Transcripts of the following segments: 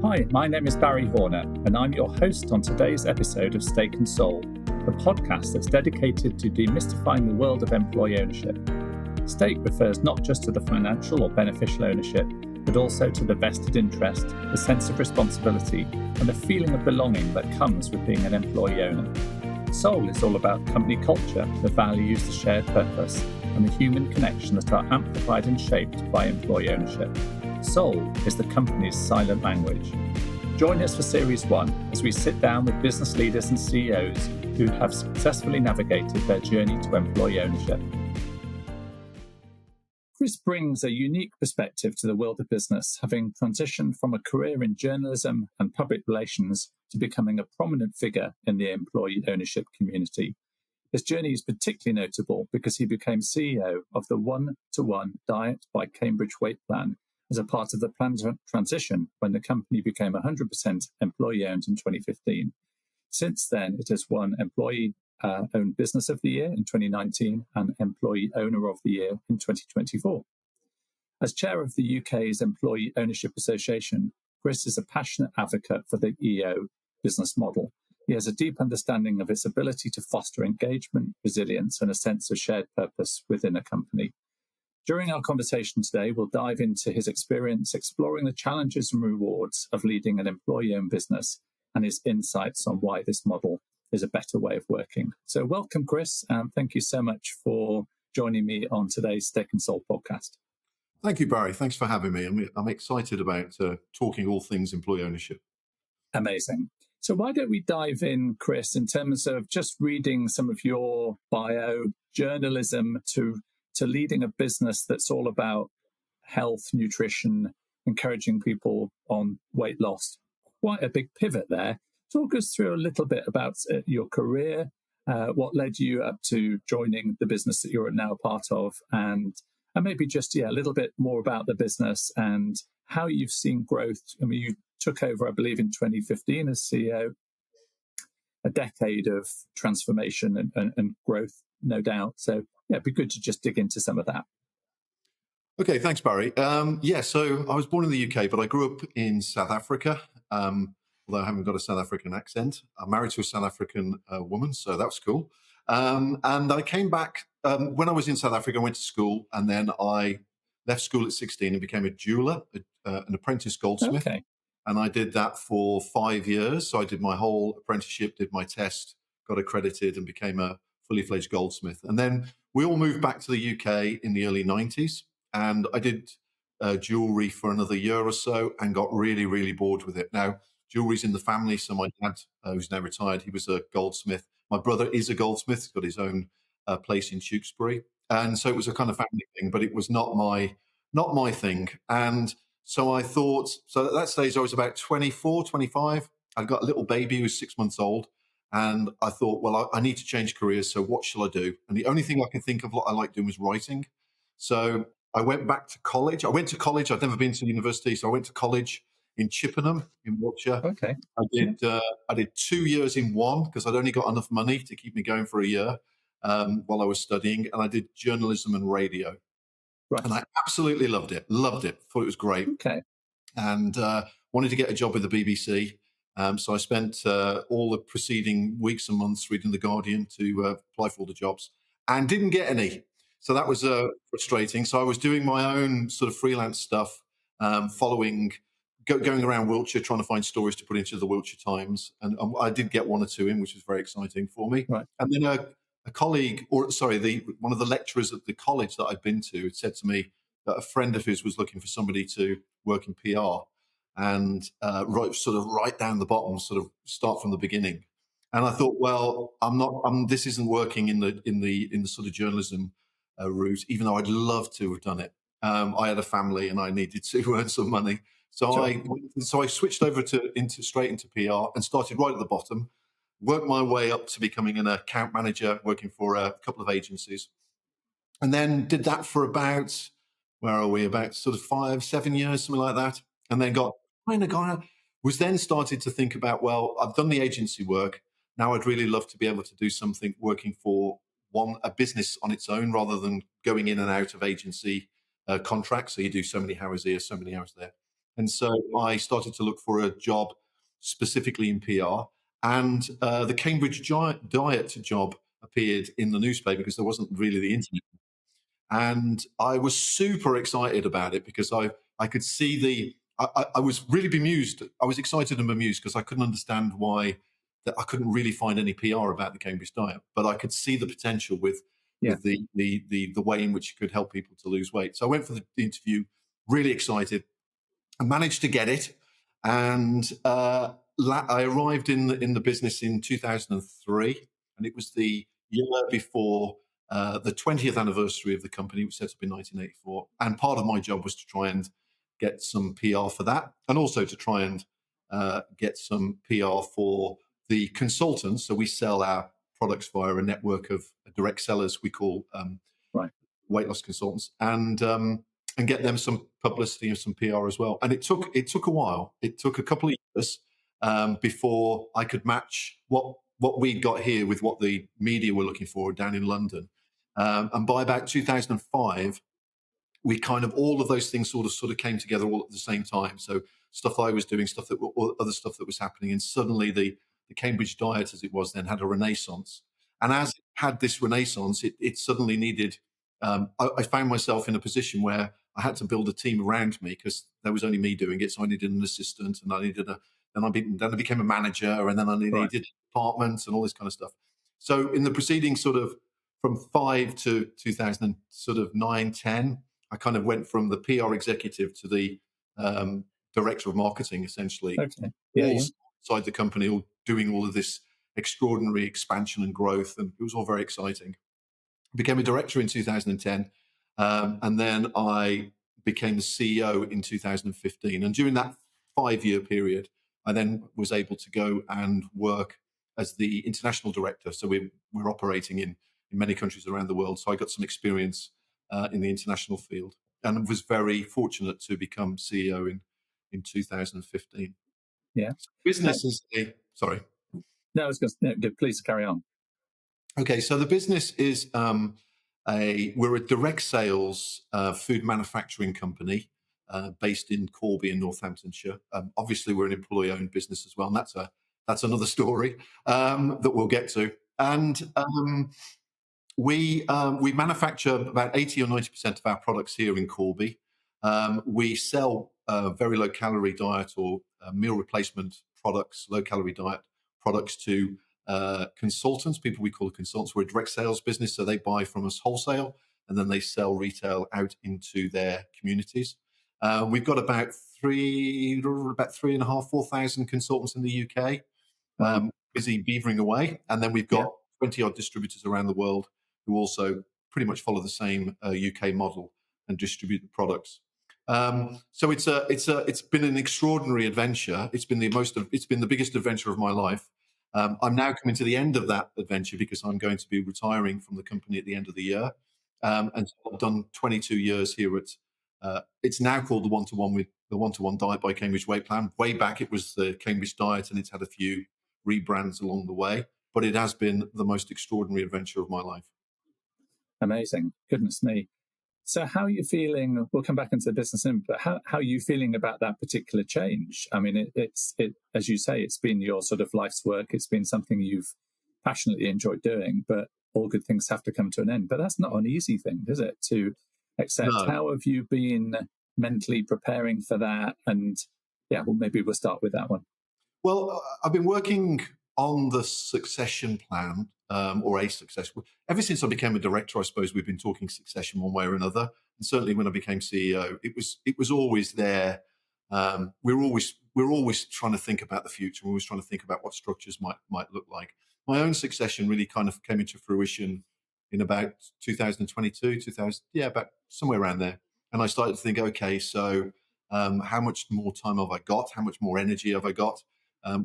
Hi, my name is Barry Horner, and I'm your host on today's episode of Stake and Soul, the podcast that's dedicated to demystifying the world of employee ownership. Stake refers not just to the financial or beneficial ownership, but also to the vested interest, the sense of responsibility, and the feeling of belonging that comes with being an employee owner. Soul is all about company culture, the values, the shared purpose, and the human connection that are amplified and shaped by employee ownership. Soul is the company's silent language. Join us for Series 1 as we sit down with business leaders and CEOs who have successfully navigated their journey to employee ownership. Chris brings a unique perspective to the world of business, having transitioned from a career in journalism and public relations to becoming a prominent figure in the employee ownership community. His journey is particularly notable because he became CEO of the 1-to-1 Diet by Cambridge Weight Plan as a part of the planned transition when the company became 100% employee-owned in 2015. Since then, it has won Employee-Owned Business of the Year in 2019 and Employee Owner of the Year in 2024. As chair of the UK's Employee Ownership Association, Chris is a passionate advocate for the EO business model. He has a deep understanding of its ability to foster engagement, resilience, and a sense of shared purpose within a company. During our conversation today, we'll dive into his experience exploring the challenges and rewards of leading an employee-owned business and his insights on why this model is a better way of working. So welcome, Chris, and thank you so much for joining me on today's Stake and Soul podcast. Thank you, Barry. Thanks for having me. I'm excited about talking all things employee ownership. Amazing. So why don't we dive in, Chris, in terms of just reading some of your bio, journalism to leading a business that's all about health, nutrition, encouraging people on weight loss. Quite a big pivot there. Talk us through a little bit about your career, what led you up to joining the business that you're now part of, and maybe just a little bit more about the business and how you've seen growth. I mean, you took over, I believe, in 2015 as CEO, a decade of transformation and growth, no doubt. So it'd be good to just dig into some of that. Okay, thanks, Barry. So I was born in the UK, but I grew up in South Africa, although I haven't got a South African accent. I'm married to a South African woman, so that was cool. And I came back, when I was in South Africa, I went to school, and then I left school at 16 and became a jeweler, an apprentice goldsmith. Okay. And I did that for 5 years. So I did my whole apprenticeship, did my test, got accredited, and became a fully fledged goldsmith. And then we all moved back to the UK in the early 90s. And I did jewelry for another year or so and got really, really bored with it. Now, jewelry's in the family. So my dad, who's now retired, he was a goldsmith. My brother is a goldsmith. He's got his own place in Tewkesbury. And so it was a kind of family thing, but it was not my thing. And so I thought, so at that stage I was about 24, 25. I'd got a little baby who was 6 months old. And I thought, well, I need to change careers. So what shall I do? And the only thing I can think of what I like doing was writing. So I went back to college. I went to college. I'd never been to university. So I went to college in Chippenham in Wiltshire. Okay. I did 2 years in one because I'd only got enough money to keep me going for a year while I was studying. And I did journalism and radio. Right. And I absolutely loved it. Thought it was great. Okay. And wanted to get a job with the BBC. So I spent all the preceding weeks and months reading The Guardian to apply for all the jobs and didn't get any. So that was frustrating. So I was doing my own sort of freelance stuff, going around Wiltshire, trying to find stories to put into the Wiltshire Times. And I did get one or two in, which was very exciting for me. Right. And then a colleague, one of the lecturers at the college that I'd been to had said to me that a friend of his was looking for somebody to work in PR and right down the bottom, sort of start from the beginning. And I thought, well, this isn't working in the sort of journalism route, even though I'd love to have done it. I had a family and I needed to earn some money. So I switched over straight into PR and started right at the bottom. Worked my way up to becoming an account manager, working for a couple of agencies. And then did that for about sort of 5-7 years, something like that. And then started to think about, well, I've done the agency work. Now I'd really love to be able to do something working for a business on its own rather than going in and out of agency contracts. So you do so many hours here, so many hours there. And so I started to look for a job specifically in PR. And the Cambridge Diet job appeared in the newspaper because there wasn't really the internet. And I was super excited about it because I could see I was really bemused. I was excited and bemused because I couldn't understand why that I couldn't really find any PR about the Cambridge Diet, but I could see the potential Yeah. with the way in which it could help people to lose weight. So I went for the interview, really excited. I managed to get it, and I arrived in the business in 2003, and it was the year before the 20th anniversary of the company, which was set up in 1984. And part of my job was to try and get some PR for that, and also to try and get some PR for the consultants. So we sell our products via a network of direct sellers we call Right. weight loss consultants, and get them some publicity and some PR as well. And it took a while. It took a couple of years before I could match what we got here with what the media were looking for down in London. And by about 2005, we kind of all of those things sort of came together all at the same time. So stuff I was doing, stuff that other stuff that was happening, and suddenly the Cambridge Diet, as it was then, had a renaissance. And as it had this renaissance, it suddenly needed. I found myself in a position where I had to build a team around me because there was only me doing it. So I needed an assistant, and I needed a. Then I became a manager, and then I Right. needed departments and all this kind of stuff. So in the preceding sort of from 5 to 2000 sort of 9, 10. I kind of went from the PR executive to the director of marketing, essentially, Okay. Yeah. all Yeah. inside the company, all doing all of this extraordinary expansion and growth, and it was all very exciting. I became a director in 2010, and then I became the CEO in 2015. And during that 5-year period, I then was able to go and work as the international director. So we're operating in many countries around the world. So I got some experience in the international field, and was very fortunate to become CEO in 2015. Yeah. So business is a sorry. No, I was going to. No, please carry on. Okay, so the business is we're a direct sales food manufacturing company based in Corby in Northamptonshire. Obviously, we're an employee-owned business as well, and that's another story that we'll get to. And we manufacture about 80 or 90% of our products here in Corby. We sell very low calorie diet or meal replacement products, low calorie diet products to consultants, people we call consultants. We're a direct sales business, so they buy from us wholesale and then they sell retail out into their communities. We've got about three and a half, 4,000 consultants in the UK, Wow. busy beavering away, and then we've Yeah. got 20 odd distributors around the world who also pretty much follow the same UK model and distribute the products. So it's been an extraordinary adventure. It's been the biggest adventure of my life. I'm now coming to the end of that adventure because I'm going to be retiring from the company at the end of the year. And so I've done 22 years here at. It's now called the One-to-One Diet by Cambridge Weight Plan. Way back, it was the Cambridge Diet, and it's had a few rebrands along the way. But it has been the most extraordinary adventure of my life. Amazing. Goodness me. So how are you feeling? We'll come back into the business in, but how are you feeling about that particular change? I mean, it's as you say, it's been your sort of life's work. It's been something you've passionately enjoyed doing, but all good things have to come to an end. But that's not an easy thing, is it, to accept? No. How have you been mentally preparing for that? And yeah, well, maybe we'll start with that one. Well, I've been working on the succession plan, or a succession. Ever since I became a director, I suppose we've been talking succession one way or another. And certainly when I became CEO, it was always there. We're always trying to think about the future. We're always trying to think about what structures might look like. My own succession really kind of came into fruition in about 2022, 2000, yeah, about somewhere around there. And I started to think, okay, so how much more time have I got? How much more energy have I got?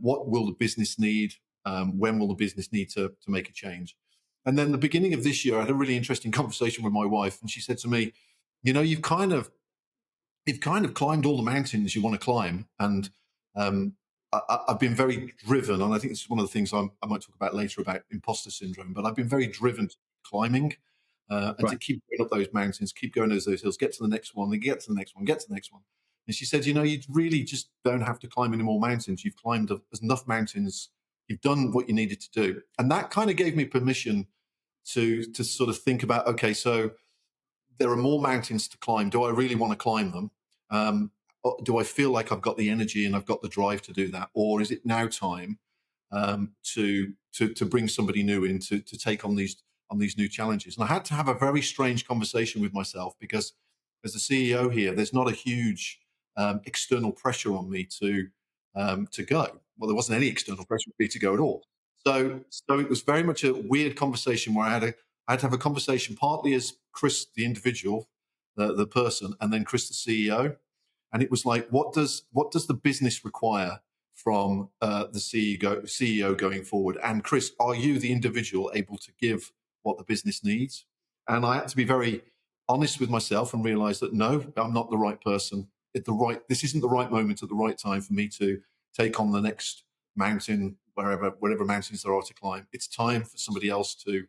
What will the business need? When will the business need to make a change? And then the beginning of this year, I had a really interesting conversation with my wife, and she said to me, you've kind of climbed all the mountains you want to climb, and I've been very driven, and I think this is one of the things I might talk about later about imposter syndrome. But I've been very driven to climbing and to Right. keep going up those mountains, keep going those hills, get to the next one, then get to the next one, get to the next one. And she said, you really just don't have to climb any more mountains. You've climbed enough mountains. You've done what you needed to do. And that kind of gave me permission to sort of think about, okay, so there are more mountains to climb. Do I really want to climb them? Do I feel like I've got the energy and I've got the drive to do that? Or is it now time to bring somebody new in to take on these new challenges? And I had to have a very strange conversation with myself, because as the CEO here, there's not a huge external pressure on me to go. Well, there wasn't any external pressure for me to go at all. So it was very much a weird conversation where I had to have a conversation partly as Chris, the individual, the person, and then Chris, the CEO. And it was like, what does the business require from the CEO going forward? And Chris, are you, the individual, able to give what the business needs? And I had to be very honest with myself and realize that no, I'm not the right person. This isn't the right moment at the right time for me to take on the next mountain, whatever mountains there are to climb. It's time for somebody else to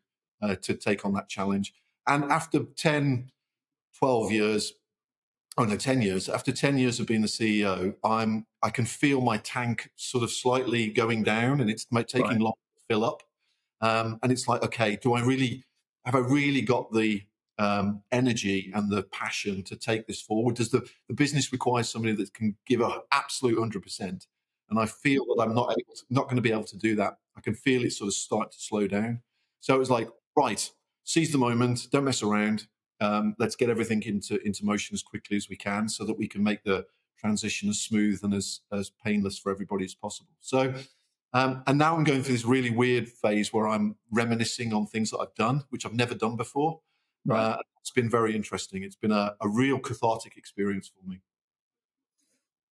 take on that challenge. And after 10, 12 years, oh no, 10 years. After 10 years of being the CEO, I can feel my tank sort of slightly going down, and it's taking long to fill up. And it's like, okay, have I really got the energy and the passion to take this forward? Does the business require somebody that can give an absolute 100%? And I feel that I'm not going to be able to do that. I can feel it sort of start to slow down. So it was like, right, seize the moment, don't mess around. Let's get everything into motion as quickly as we can, so that we can make the transition as smooth and as painless for everybody as possible. So, and now I'm going through this really weird phase where I'm reminiscing on things that I've done, which I've never done before. It's been very interesting. It's been a real cathartic experience for me.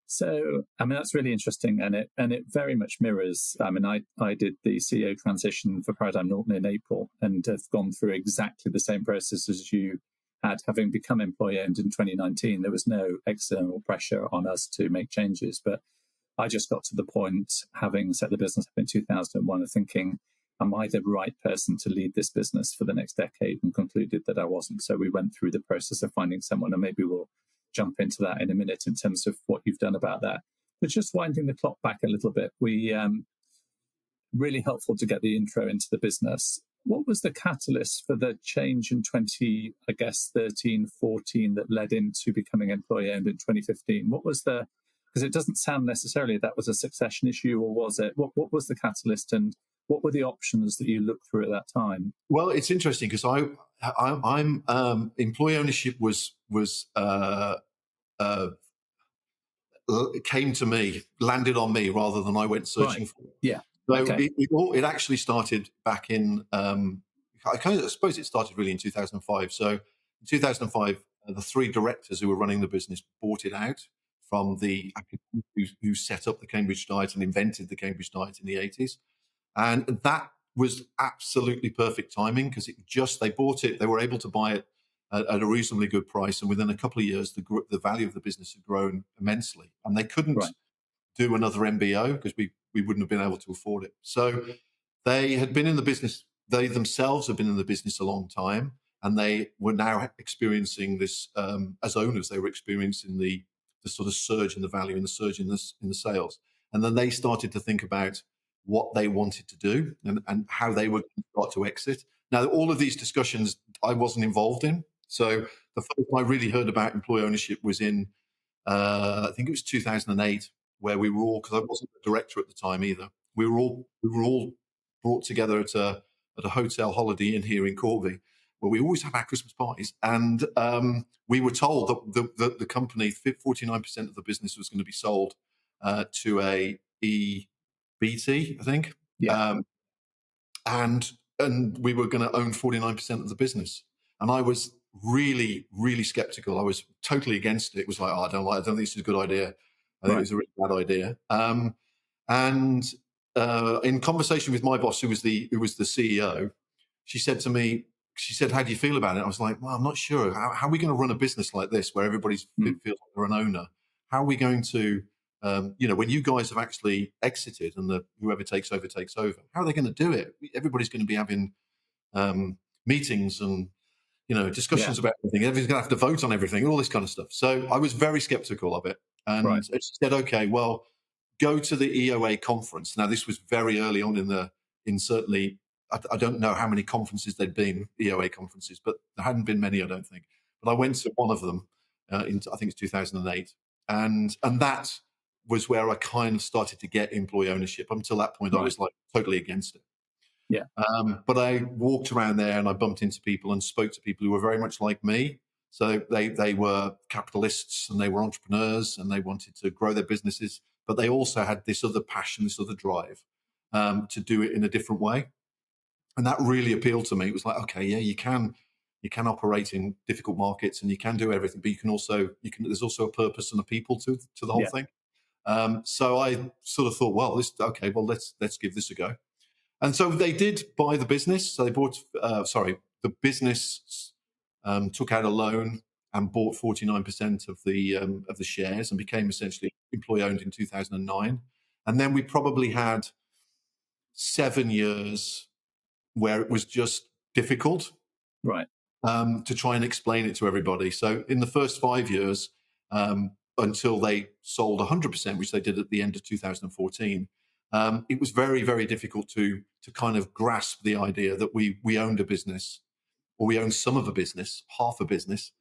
So, I mean, that's really interesting, and it very much mirrors. I mean, I did the CEO transition for Paradigm Norton in April, and have gone through exactly the same process as you had, having become employee-owned in 2019. There was no external pressure on us to make changes, but I just got to the point, having set the business up in 2001, of thinking, am I the right person to lead this business for the next decade? And concluded that I wasn't. So we went through the process of finding someone, and maybe we'll jump into that in a minute in terms of what you've done about that. But just winding the clock back a little bit, we really helpful to get the intro into the business. What was the catalyst for the change in 13, 14 that led into becoming employee-owned in 2015? What was because it doesn't sound necessarily that was a succession issue, or was it? What was the catalyst, and what were the options that you looked through at that time? Well, it's interesting because I'm employee ownership came to me, landed on me rather than I went searching for it. Yeah. So okay. it actually started back in, I suppose it started really in 2005. So in 2005, the three directors who were running the business bought it out from the academics who set up the Cambridge diet and invented the Cambridge diet in the 80s. And that was absolutely perfect timing, because they bought it, they were able to buy it at a reasonably good price. And within a couple of years, the value of the business had grown immensely. And they couldn't do another MBO because we wouldn't have been able to afford it. So they had been in the business, they themselves have been in the business a long time, and they were now experiencing this, as owners, they were experiencing the sort of surge in the value and the surge in the sales. And then they started to think about what they wanted to do and how they would start to exit. Now, all of these discussions I wasn't involved in. So the first time I really heard about employee ownership was in, I think it was 2008, where we were all, because I wasn't the director at the time either, we were all brought together at a hotel Holiday Inn here in Corby, where we always have our Christmas parties. And we were told that the company, 49% of the business was going to be sold to a EBT, I think. Yeah. And we were going to own 49% of the business. And I was really, really skeptical. I was totally against it. It was like, I don't think this is a good idea. I think it's a really bad idea. And in conversation with my boss, who was the CEO, she said to me, how do you feel about it? I was like, well, I'm not sure. How are we going to run a business like this where everybody feels like they're an owner? How are we going to, when you guys have actually exited and whoever takes over, how are they going to do it? Everybody's going to be having meetings and, discussions about everything. Everybody's going to have to vote on everything, all this kind of stuff. So I was very skeptical of it. And Right. she said, okay, well, go to the EOA conference. Now, this was very early on in certainly, I don't know how many conferences there'd been, EOA conferences, but there hadn't been many, I don't think. But I went to one of them I think it's 2008. And that was where I kind of started to get employee ownership. Up until that point, I Right. was like totally against it. Yeah. But I walked around there and I bumped into people and spoke to people who were very much like me. So they were capitalists and they were entrepreneurs and they wanted to grow their businesses, but they also had this other passion, this other drive to do it in a different way. And that really appealed to me. It was like, okay, yeah, you can operate in difficult markets and you can do everything, but there's also a purpose and a people to the whole Yeah. thing. So I sort of thought, well, let's give this a go. And so they did buy the business. So they bought, the business took out a loan and bought 49% of the shares and became essentially employee owned in 2009. And then we probably had 7 years where it was just difficult Right. to try and explain it to everybody. So in the first 5 years, until they sold 100%, which they did at the end of 2014, it was very, very difficult to kind of grasp the idea that we owned a business, or we owned some of a business, half a business,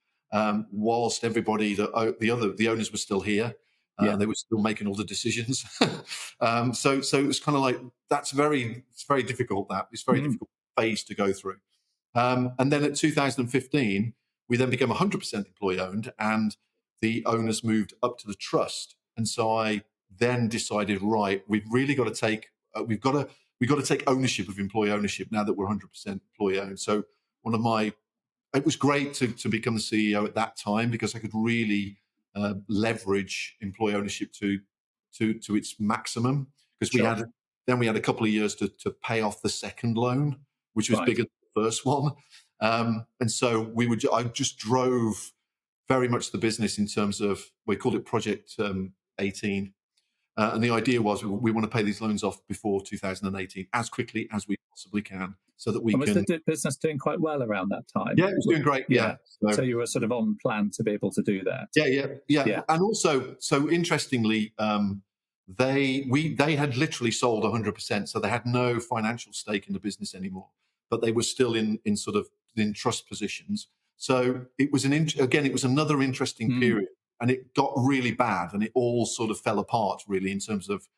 whilst everybody, the owners were still here. Yeah. They were still making all the decisions. So it was kind of like, it's very difficult. It's very Mm. difficult phase to go through. And then at 2015, we then became 100% employee owned, and the owners moved up to the trust. And so I then decided, right, we've really got to take ownership of employee ownership now that we're 100% employee owned. So it was great to become the CEO at that time, because I could really leverage employee ownership to its maximum, because Sure. we had a couple of years to pay off the second loan, which was Right. bigger than the first one. And so I just drove very much the business in terms of, we called it Project 18. And the idea was, we want to pay these loans off before 2018 as quickly as we possibly can, so that we And was the can. business doing quite well around that time? Yeah, it was doing great. Yeah. Yeah. So you were sort of on plan to be able to do that. Yeah. And also, so interestingly, they had literally sold 100%, so they had no financial stake in the business anymore, but they were still in sort of in trust positions. So it was it was another interesting period, and it got really bad, and it all sort of fell apart really in terms of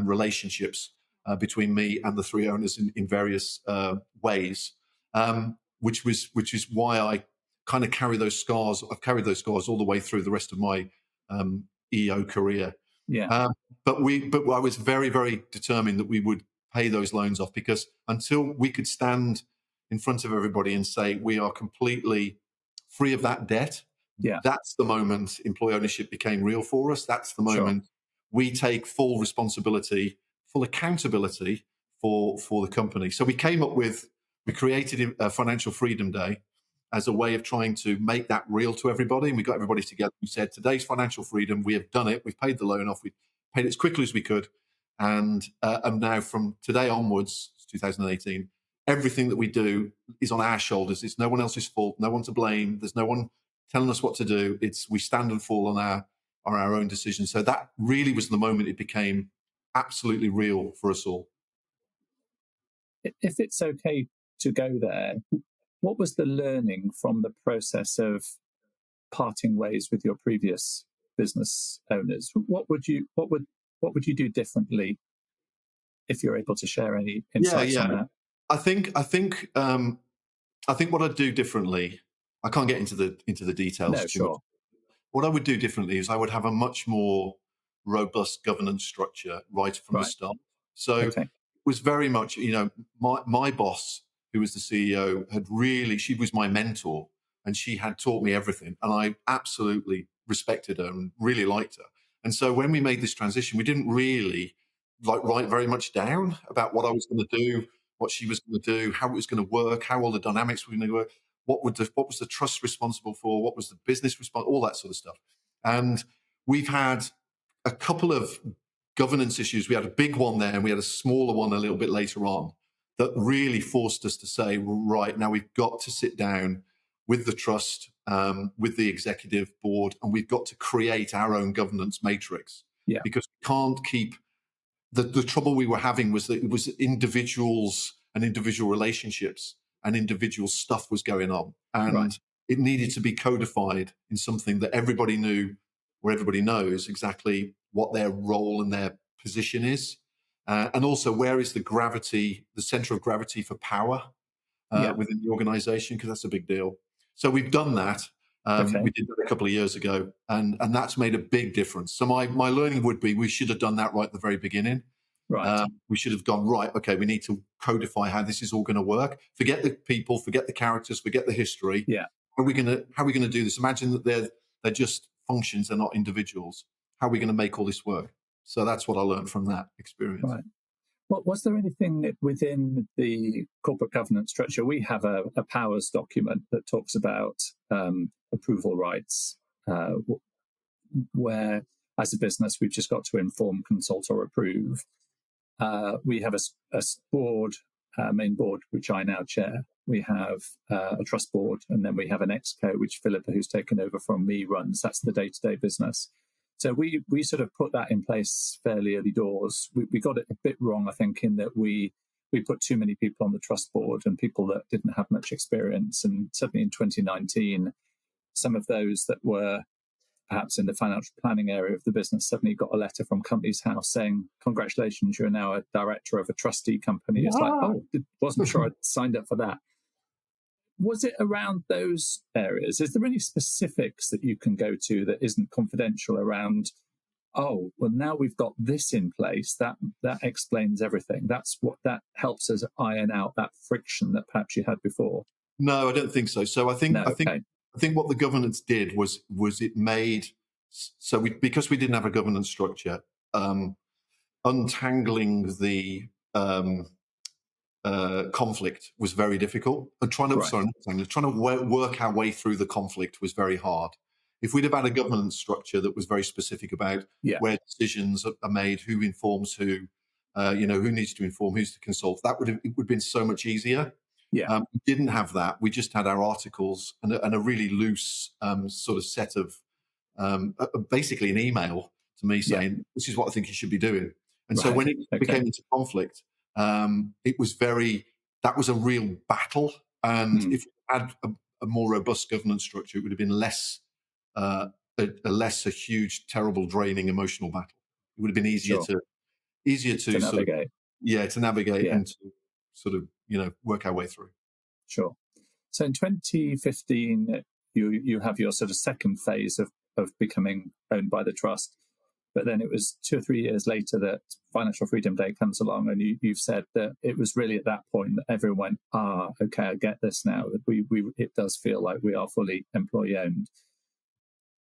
relationships between me and the three owners in various ways, which is why I kind of carry those scars. I've carried those scars all the way through the rest of my EO career. Yeah. But I was very, very determined that we would pay those loans off, because until we could stand in front of everybody and say we are completely free of that debt, Yeah. that's the moment employee ownership became real for us. That's the Sure. moment we take full responsibility, full accountability for the company. So we created a Financial Freedom Day as a way of trying to make that real to everybody. And we got everybody together. We said, today's financial freedom. We have done it. We've paid the loan off. We paid it as quickly as we could. And now from today onwards, 2018, everything that we do is on our shoulders. It's no one else's fault. No one to blame. There's no one telling us what to do. We stand and fall on our own decisions. So that really was the moment it became absolutely real for us all. If it's okay to go there, what was the learning from the process of parting ways with your previous business owners? What would you do differently, if you're able to share any insights on that? I think what I'd do differently. I can't get into the details No, too much. sure. What I would do differently is I would have a much more robust governance structure right from the start. So Okay. it was very much, my boss, who was the CEO, she was my mentor, and she had taught me everything. And I absolutely respected her and really liked her. And so when we made this transition, we didn't really write very much down about what I was going to do, what she was going to do, how it was going to work, how all the dynamics were going to work. What was the trust responsible for? What was the business responsible? All that sort of stuff. And we've had a couple of governance issues. We had a big one there, and we had a smaller one a little bit later on, that really forced us to say, right, now we've got to sit down with the trust, with the executive board, and we've got to create our own governance matrix because we can't keep the trouble we were having was that it was individuals and individual relationships and individual stuff was going on, and it needed to be codified in something that everybody knew, where everybody knows exactly what their role and their position is, and also where is the center of gravity for power within the organization, because that's a big deal. So we've done that. We did that a couple of years ago, and that's made a big difference. So my learning would be we should have done that right at the very beginning. Right. We should have gone, right, okay, we need to codify how this is all going to work. Forget the people, forget the characters, forget the history. Yeah. How are we going to do this? Imagine that they're just functions, they're not individuals. How are we going to make all this work? So that's what I learned from that experience. Right. Well, was there anything within the corporate governance structure? We have a powers document that talks about approval rights, where as a business, we've just got to inform, consult, or approve. We have a board, main board, which I now chair. We have a trust board, and then we have an exco, which Philippa, who's taken over from me, runs. That's the day-to-day business. So we sort of put that in place fairly early doors. We got it a bit wrong, I think, in that we put too many people on the trust board and people that didn't have much experience. And certainly in 2019, some of those that were perhaps in the financial planning area of the business suddenly got a letter from Companies House saying, congratulations, you're now a director of a trustee company. It's like, wasn't sure I'd signed up for that. Was it around those areas? Is there any specifics that you can go to that isn't confidential around, now we've got this in place, that explains everything. That helps us iron out that friction that perhaps you had before? No, I don't think so. So I think what the governance did was it made, because we didn't have a governance structure, untangling the conflict was very difficult, and trying to work our way through the conflict was very hard. If we'd have had a governance structure that was very specific about where decisions are made, who informs who, who needs to inform, who's to consult, it would have been so much easier. We didn't have that. We just had our articles and a really loose sort of set of basically an email to me saying, this is what I think you should be doing. And so when it became into conflict, that was a real battle. And if we had a more robust governance structure, it would have been less a huge, terrible, draining emotional battle. It would have been easier to navigate. To navigate and to sort of, work our way through. Sure. So in 2015, you have your sort of second phase of becoming owned by the trust. But then it was 2 or 3 years later that Financial Freedom Day comes along, and you've said that it was really at that point that everyone went, okay, I get this now. It does feel like we are fully employee owned.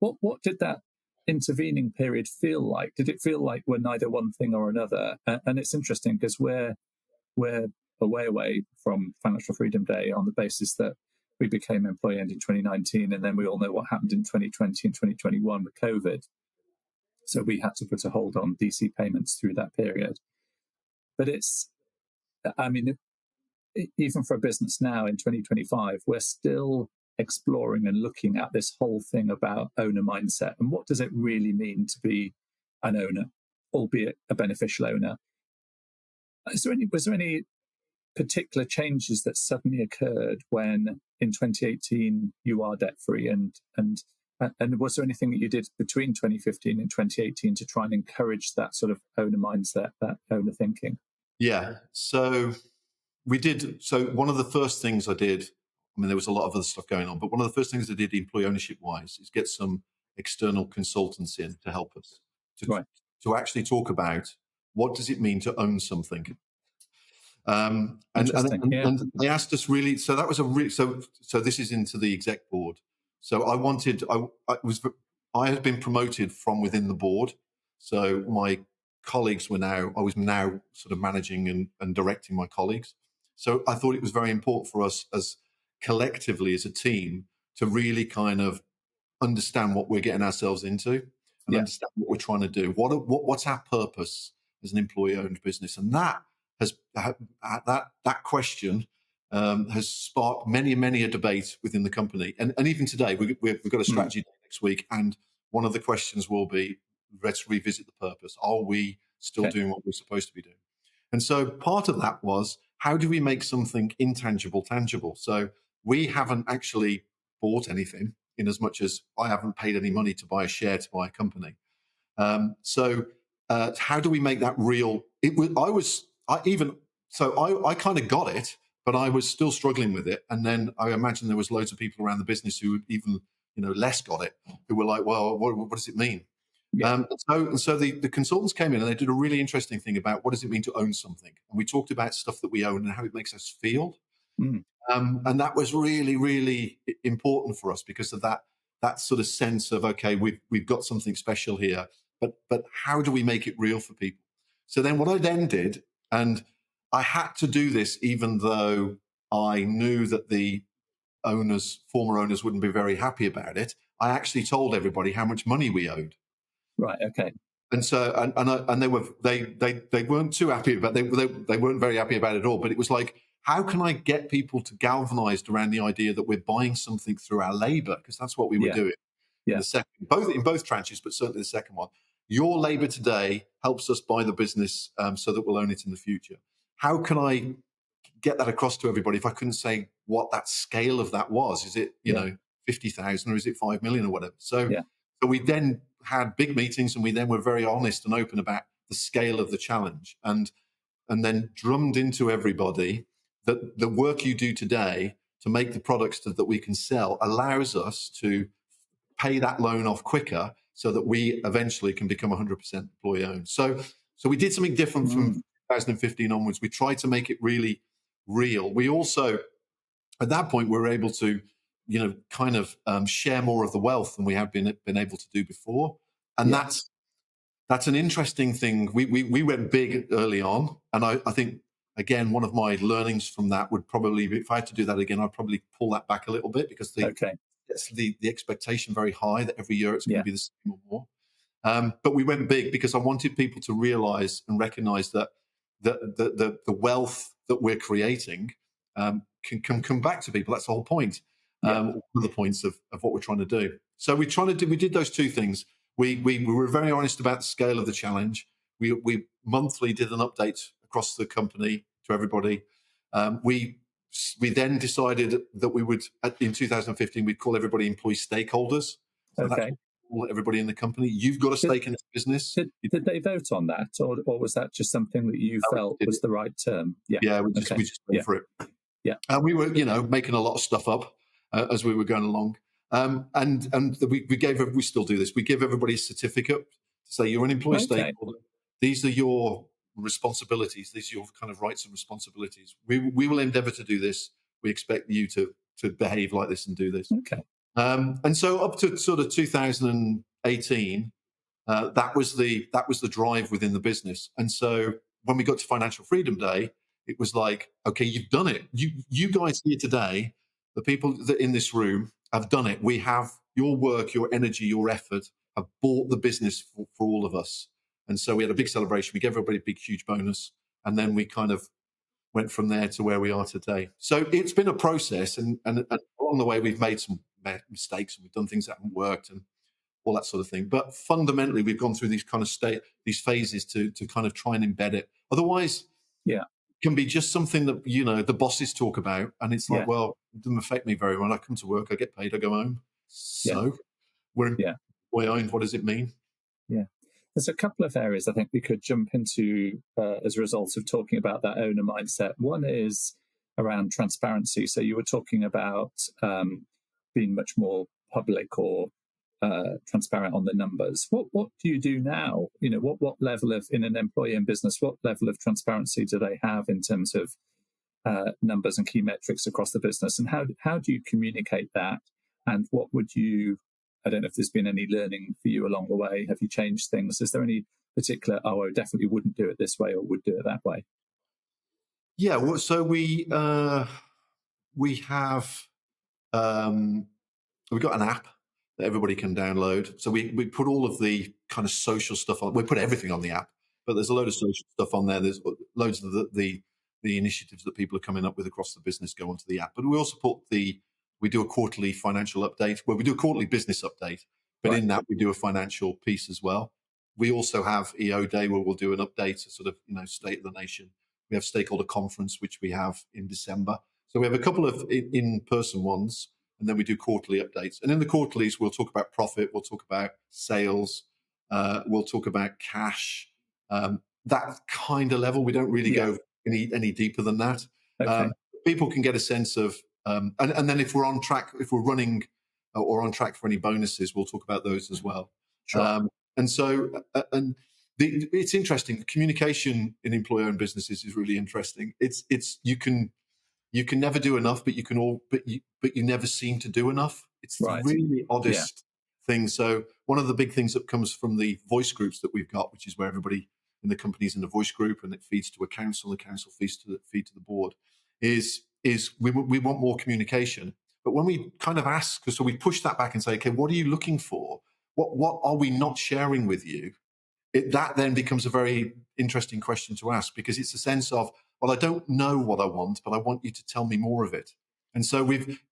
What did that intervening period feel like? Did it feel like we're neither one thing or another? And it's interesting because we're a way away from Financial Freedom Day on the basis that we became employee owned in 2019, and then we all know what happened in 2020 and 2021 with COVID. So we had to put a hold on DC payments through that period. But even for a business now in 2025, we're still exploring and looking at this whole thing about owner mindset and what does it really mean to be an owner, albeit a beneficial owner. Was there any particular changes that suddenly occurred when in 2018 you are debt free, and was there anything that you did between 2015 and 2018 to try and encourage that sort of owner mindset, that owner thinking? Yeah, so we did. So one of the first things I did, there was a lot of other stuff going on, but one of the first things I did employee ownership wise is get some external consultants in to help us to actually talk about what does it mean to own something. And they asked us really. So that was so this is into the exec board. So I had been promoted from within the board. So my colleagues I was now sort of managing and directing my colleagues. So I thought it was very important for us as collectively as a team to really kind of understand what we're getting ourselves into and understand what we're trying to do. What's our purpose as an employee-owned business? And that has that question has sparked many a debate within the company. And even today, we've got a strategy day next week, and one of the questions will be, let's revisit the purpose. Are we still doing what we're supposed to be doing? And so part of that was, how do we make something intangible tangible? So we haven't actually bought anything, in as much as I haven't paid any money to buy a share to buy a company. How do we make that real? I kind of got it, but I was still struggling with it. And then I imagine there was loads of people around the business who even, less got it, who were like, well, what does it mean? Yeah. So the consultants came in and they did a really interesting thing about what does it mean to own something. And we talked about stuff that we own and how it makes us feel. Mm. And that was really, really important for us because of that sort of sense of, okay, we've got something special here, but how do we make it real for people? So then what I then did, and I had to do this even though I knew that the former owners wouldn't be very happy about it. I actually told everybody how much money we owed. Right. Okay. And so, and they weren't too happy about they weren't very happy about it at all. But it was like, how can I get people to galvanized around the idea that we're buying something through our labor? Because that's what we were doing. Yeah. In the second, in both tranches, but certainly the second one. Your labor today helps us buy the business so that we'll own it in the future. How can I get that across to everybody if I couldn't say what that scale of that was? Is it 50,000 or is it 5 million or whatever? So we then had big meetings and we then were very honest and open about the scale of the challenge, and then drummed into everybody that the work you do today to make the products that we can sell allows us to pay that loan off quicker so that we eventually can become 100% employee owned. So we did something different from 2015 onwards. We tried to make it really real. We also, at that point, we were able to, kind of share more of the wealth than we have been able to do before. And that's an interesting thing. We went big early on. And I think, again, one of my learnings from that would probably be, if I had to do that again, I'd probably pull that back a little bit because the expectation very high that every year it's going to be the same or more. But we went big because I wanted people to realize and recognize that the wealth that we're creating can come back to people. That's the whole point. One of the points of what we're trying to do. So we did those two things. We were very honest about the scale of the challenge. We monthly did an update across the company to everybody. We then decided that we would, in 2015, we'd call everybody employee stakeholders. So that's what we call everybody in the company. You've got a stake in this business. Did they vote on that, or was that just something that you felt was the right term? Yeah, we just went for it. Yeah, and we were, making a lot of stuff up as we were going along. We still do this. We give everybody a certificate to say you're an employee stakeholder. These are your responsibilities. These are your kind of rights and responsibilities. We will endeavour to do this. We expect you to behave like this and do this. Okay. And so up to sort of 2018, that was the drive within the business. And so when we got to Financial Freedom Day, it was like, okay, you've done it. You guys here today, the people that in this room have done it. We have your work, your energy, your effort have bought the business for all of us. And so we had a big celebration. We gave everybody a big, huge bonus. And then we kind of went from there to where we are today. So it's been a process. And along the way, we've made some mistakes and we've done things that haven't worked and all that sort of thing. But fundamentally, we've gone through these kind of these phases to kind of try and embed it. Otherwise, it can be just something that, the bosses talk about. And it's like, well, it doesn't affect me very well. I come to work, I get paid, I go home. So we're employee owned. What does it mean? Yeah. There's a couple of areas I think we could jump into as a result of talking about that owner mindset. One is around transparency. So you were talking about being much more public or transparent on the numbers. What do you do now? What level of, in an employee in business, what level of transparency do they have in terms of numbers and key metrics across the business? And how do you communicate that? And what would you, I don't know if there's been any learning for you along the way. Have you changed things? Is there any particular, I definitely wouldn't do it this way or would do it that way? Yeah, well, so we have, we've got an app that everybody can download. So we put all of the kind of social stuff on. We put everything on the app, but there's a load of social stuff on there. There's loads of the the initiatives that people are coming up with across the business go onto the app. But we also we do a quarterly financial update. Well, we do a quarterly business update, but in that we do a financial piece as well. We also have EO Day where we'll do an update, a sort of state of the nation. We have stakeholder conference, which we have in December. So we have a couple of in-person ones, and then we do quarterly updates. And in the quarterlies, we'll talk about profit, we'll talk about sales, we'll talk about cash, that kind of level. We don't really go any deeper than that. Okay. People can get a sense of, and then if we're on track, if we're running or on track for any bonuses, we'll talk about those as well. Sure. It's interesting. Communication in employer-owned businesses is really interesting. You can never do enough, but you never seem to do enough. It's the really oddest thing. So one of the big things that comes from the voice groups that we've got, which is where everybody in the company's in a voice group and it feeds to a council, the council feeds to the board, is we want more communication. But when we kind of ask, so we push that back and say, okay, what are you looking for? What are we not sharing with you? That then becomes a very interesting question to ask, because it's a sense of, well, I don't know what I want, but I want you to tell me more of it. And so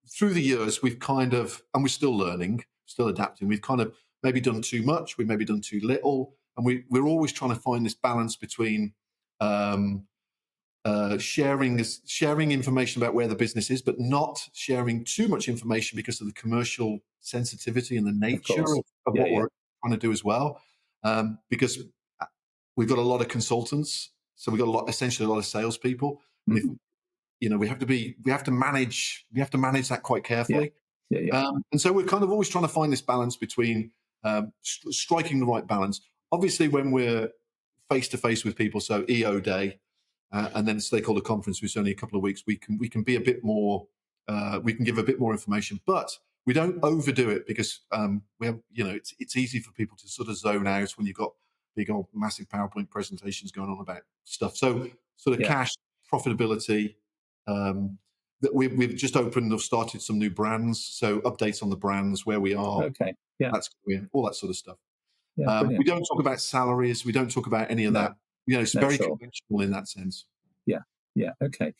through the years, we've kind of, and we're still learning, still adapting. We've kind of maybe done too much, we've maybe done too little. And we're always trying to find this balance between sharing information about where the business is, but not sharing too much information because of the commercial sensitivity and the nature of what we're trying to do as well. Because we've got a lot of consultants, so we've got essentially a lot of salespeople. Mm-hmm. We have to manage that quite carefully. And so we're kind of always trying to find this balance between striking the right balance. Obviously, when we're face to face with people, so EO Day, and then stakeholder conference, which is only a couple of weeks, we can be a bit more. We can give a bit more information, but we don't overdo it, because we have, it's easy for people to sort of zone out when you've got big old massive PowerPoint presentations going on about stuff. So sort of cash, profitability. That we've just opened or started some new brands, so updates on the brands, where we are. Okay, that's all that sort of stuff. We don't talk about salaries. We don't talk about any of that. It's very conventional in that sense. Yeah. Okay.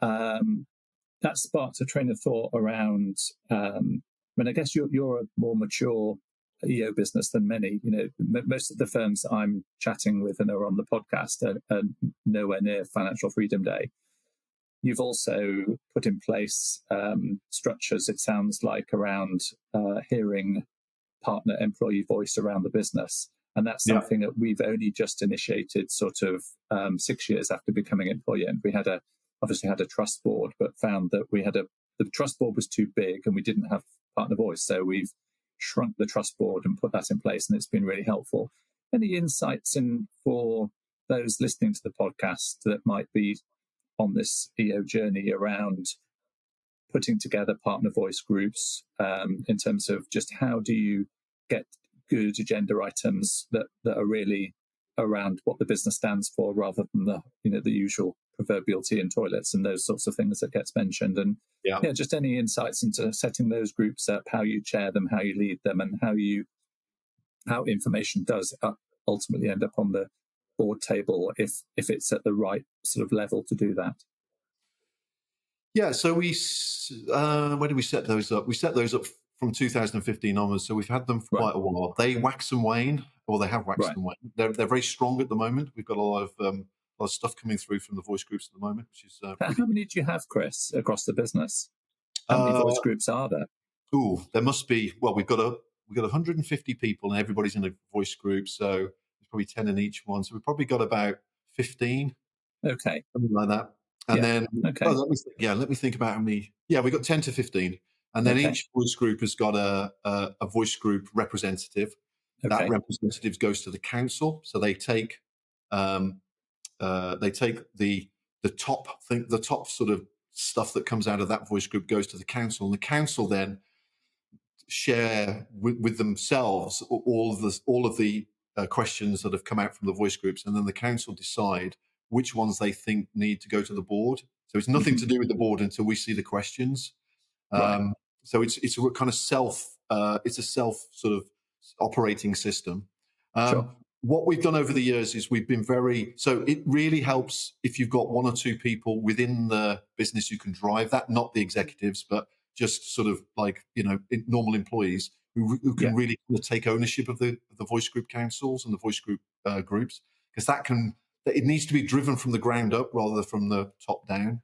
That sparked a train of thought around. I guess you're a more mature EO business than many. Most of the firms that I'm chatting with and are on the podcast are nowhere near Financial Freedom Day. You've also put in place structures, it sounds like, around hearing partner employee voice around the business. And that's something that we've only just initiated sort of 6 years after becoming employee. And we obviously had a trust board, but found that the trust board was too big and we didn't have partner voice. So we've shrunk the trust board and put that in place, and it's been really helpful. Any insights for those listening to the podcast that might be on this EO journey around putting together partner voice groups, in terms of just how do you get good agenda items that are really around what the business stands for, rather than the usual proverbial tea and toilets and those sorts of things that gets mentioned, and just any insights into setting those groups up, how you chair them, how you lead them, and how information does ultimately end up on the board table if it's at the right sort of level to do that. Yeah, so when did we set those up? We set those up from 2015 onwards, so we've had them for quite a while. They wax and wane, or they have waxed and waned. They're very strong at the moment. We've got a lot of stuff coming through from the voice groups at the moment, which is. How many do you have, Chris, across the business? How many voice groups are there? There must be. Well, we've got 150 people, and everybody's in a voice group, so there's probably 10 in each one. So we've probably got about 15. Okay, something like that. And then, let me think about how many. Yeah, we've got 10 to 15. And then each voice group has got a voice group representative. Okay. That representative goes to the council. So they take the top sort of stuff that comes out of that voice group goes to the council. And the council then share with themselves all of the questions that have come out from the voice groups. And then the council decide which ones they think need to go to the board. So it's nothing to do with the board until we see the questions. So it's a kind of self sort of operating system. Sure. what we've done over the years is we've been so it really helps if you've got one or two people within the business who can drive that, not the executives, but just sort of like, normal employees who can really take ownership of the voice group councils and the voice group groups, because it needs to be driven from the ground up rather than from the top down.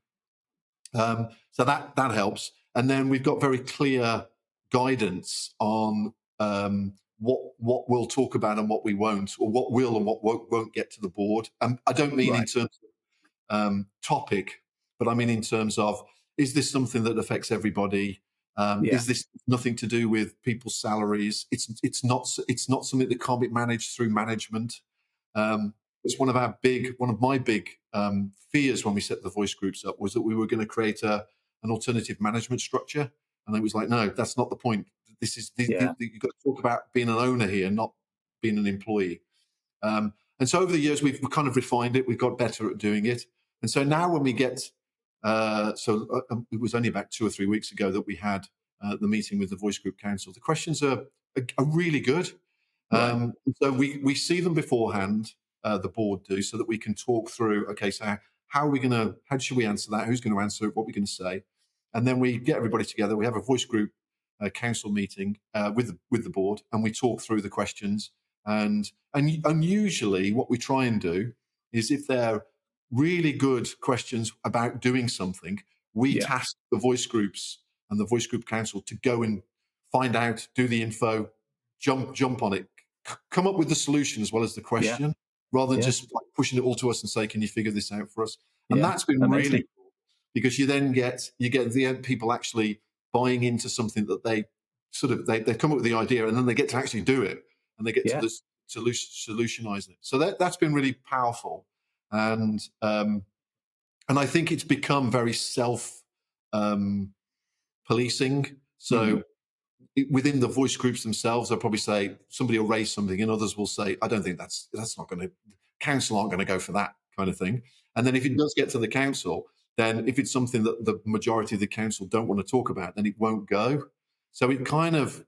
So that helps. And then we've got very clear guidance on what we'll talk about and what we won't, or what will and what won't get to the board. I don't mean in terms of topic, but I mean in terms of, is this something that affects everybody? Is this nothing to do with people's salaries? It's not something that can't be managed through management. It's one of my big fears when we set the voice groups up was that we were going to create an alternative management structure, and it was like, no, that's not the point. You've got to talk about being an owner here, not being an employee. And so over the years, we've kind of refined it. We've got better at doing it. And so now when we get, it was only about 2 or 3 weeks ago that we had the meeting with the voice group council. The questions are really good. So we see them beforehand, the board do, so that we can talk through, okay, so how should we answer that? Who's going to answer it? What are we going to say? And then we get everybody together. We have a voice group council meeting with the board, and we talk through the questions. And usually what we try and do is, if they're really good questions about doing something, we task the voice groups and the voice group council to go and find out, do the info, jump on it, come up with the solution as well as the question, rather than just like pushing it all to us and say, can you figure this out for us? And that's been really cool, because you get the end people actually buying into something that they come up with the idea, and then they get to actually do it, and they get to solutionize it. So that's been really powerful. And I think it's become very self policing. So within the voice groups themselves, they'll probably say, somebody will raise something, and others will say, I don't think that's not going to, council aren't going to go for that kind of thing. And then if it does get to the council, then if it's something that the majority of the council don't want to talk about, then it won't go. So it kind of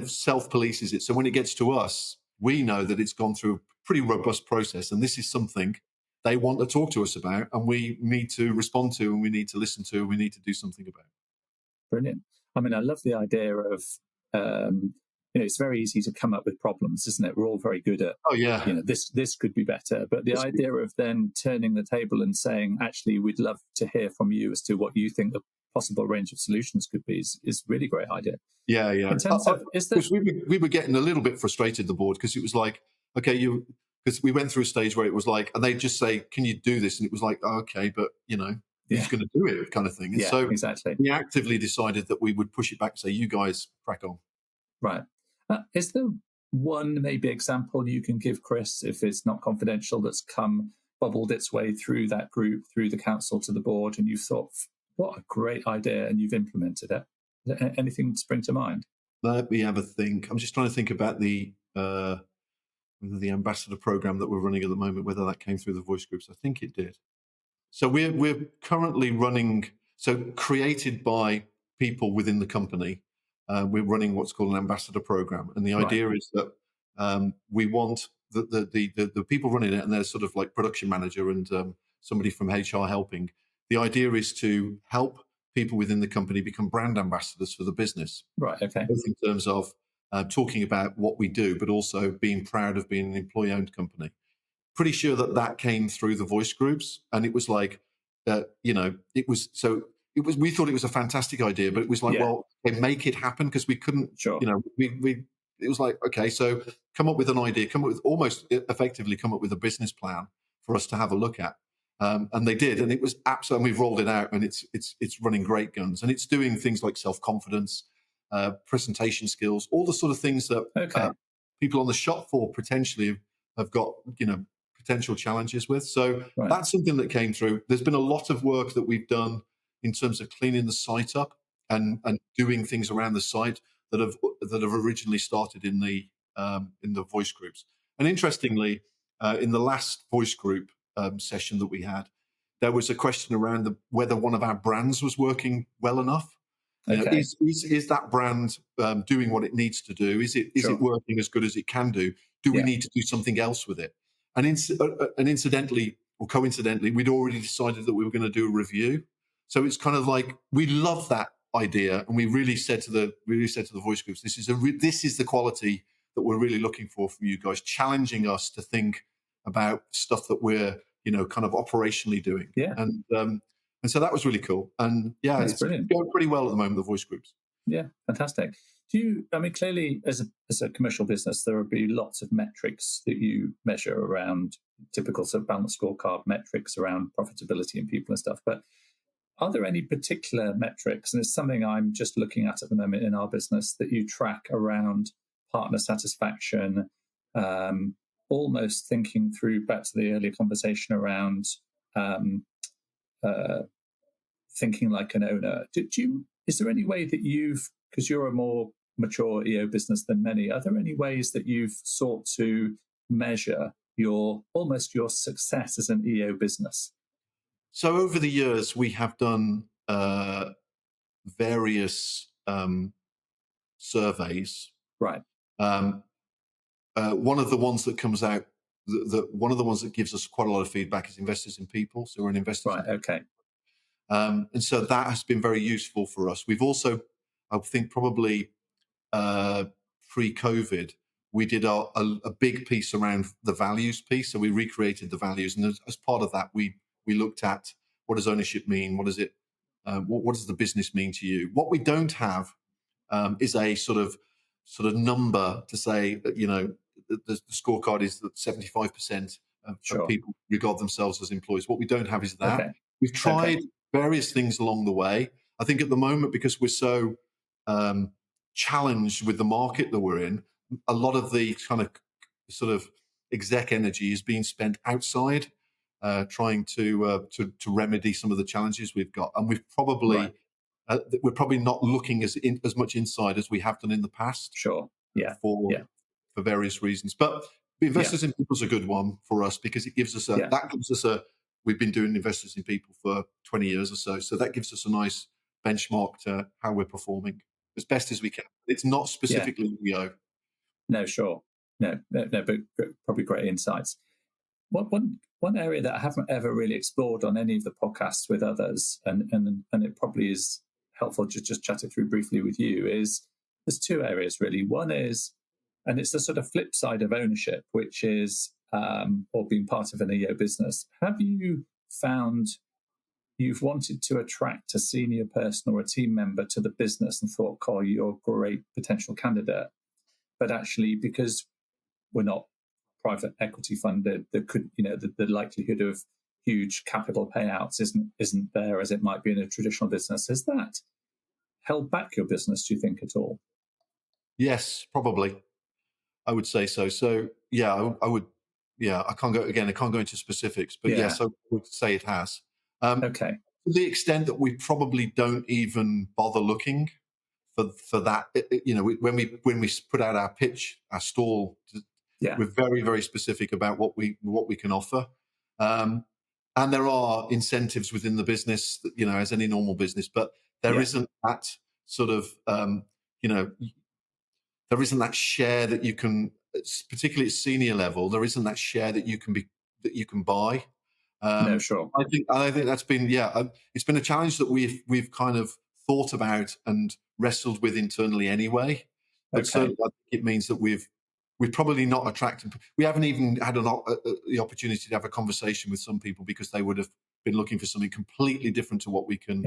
self-polices it. So when it gets to us, we know that it's gone through a pretty robust process, and this is something they want to talk to us about, and we need to respond to, and we need to listen to, and we need to do something about. Brilliant. I mean, I love the idea of, it's very easy to come up with problems, isn't it? We're all very good at, this could be better. But the idea of then turning the table and saying, actually, we'd love to hear from you as to what you think the possible range of solutions could be is really great idea. Yeah. In terms of, we were getting a little bit frustrated, the board, because it was like, okay, because we went through a stage where it was like, and they'd just say, can you do this? And it was like, oh, okay, but, who's going to do it, kind of thing. And so exactly. We actively decided that we would push it back and say, you guys crack on. Right. Is there one maybe example you can give, Chris, if it's not confidential, that's bubbled its way through that group, through the council to the board, and you thought, what a great idea, and you've implemented it? Is there anything spring to mind? Let me have a think. I'm just trying to think about the ambassador program that we're running at the moment, whether that came through the voice groups. I think it did. So we're currently running, created by people within the company. We're running what's called an ambassador program, and the idea is that we want the people running it, and there's sort of like production manager and somebody from HR helping. The idea is to help people within the company become brand ambassadors for the business. Right. Okay. Both in terms of talking about what we do, but also being proud of being an employee-owned company. Pretty sure that came through the voice groups, and it was like, we thought it was a fantastic idea, but it was like, well, make it happen, because we couldn't, it was like, okay, so come up with an idea, almost effectively come up with a business plan for us to have a look at. And they did, and it was absolutely, we've rolled it out, and it's running great guns, and it's doing things like self-confidence, presentation skills, all the sort of things that people on the shop floor potentially have got, potential challenges with. So that's something that came through. There's been a lot of work that we've done in terms of cleaning the site up and doing things around the site that have originally started in the voice groups. And interestingly, in the last voice group session that we had, there was a question around whether one of our brands was working well enough. Is that brand doing what it needs to do? Is it working as good as it can do? do we Yeah. need to do something else with it? And incidentally or coincidentally, we'd already decided that we were going to do a review. So it's kind of like we love that idea, and we really said to the voice groups, this is the quality that we're really looking for from you guys, challenging us to think about stuff that we're kind of operationally doing. Yeah. And so that was really cool. And yeah, That's it's brilliant. going pretty well at the moment, the voice groups. Yeah, fantastic. I mean, clearly, as a commercial business, there will be lots of metrics that you measure around typical sort of balanced scorecard metrics around profitability and people and stuff. But are there any particular metrics, and it's something I'm just looking at the moment in our business, that you track around partner satisfaction, almost thinking through back to the earlier conversation around thinking like an owner? Is there any way that because you're a more mature EO business than many, are there any ways that you've sought to measure your success as an EO business? So over the years, we have done various surveys. Right. One of the ones that comes out, one of the ones that gives us quite a lot of feedback is Investors in People. So we're an Investors. Right. Okay. And so that has been very useful for us. We've also, I think, probably pre-COVID, we did a big piece around the values piece. So we recreated the values, and as part of that, we looked at what does ownership mean? What does it? What does the business mean to you? What we don't have is a sort of number to say that the scorecard is that 75% of people regard themselves as employees. What we don't have is that. Okay. We've tried various things along the way. I think at the moment, because we're so challenged with the market that we're in, a lot of the kind of sort of exec energy is being spent outside, trying to remedy some of the challenges we've got, and we've probably we're probably not looking as much inside as we have done in the past. Sure. Yeah. For various reasons, but Investors in People is a good one for us because it gives us we've been doing Investors in People for 20 years or so. So that gives us a nice benchmark to how we're performing as best as we can. It's not specifically EO. No, sure. No, but probably great insights. One area that I haven't ever really explored on any of the podcasts with others, and it probably is helpful to just chat it through briefly with you, is there's two areas really. One is, and it's the sort of flip side of ownership, which is, or being part of an EO business. Have you found you've wanted to attract a senior person or a team member to the business and thought, Carl, you're a great potential candidate, but actually because we're not private equity funded, there could, the likelihood of huge capital payouts isn't there as it might be in a traditional business. Has that held back your business, do you think, at all? Yes, probably. I would say so. So yeah, I would. Yeah, I can't go into specifics, but yes, I would say it has. Okay. To the extent that we probably don't even bother looking for that. When we put out our pitch, our stall, we're very, very specific about what we can offer. And there are incentives within the business, as any normal business, but there isn't that sort of, there isn't that share that you can, particularly at senior level, there isn't that share that you can buy. No, sure. I think that's been, it's been a challenge that we've kind of thought about and wrestled with internally anyway. But certainly I think it means that we've probably not attracted. We haven't even had the opportunity to have a conversation with some people because they would have been looking for something completely different to what we can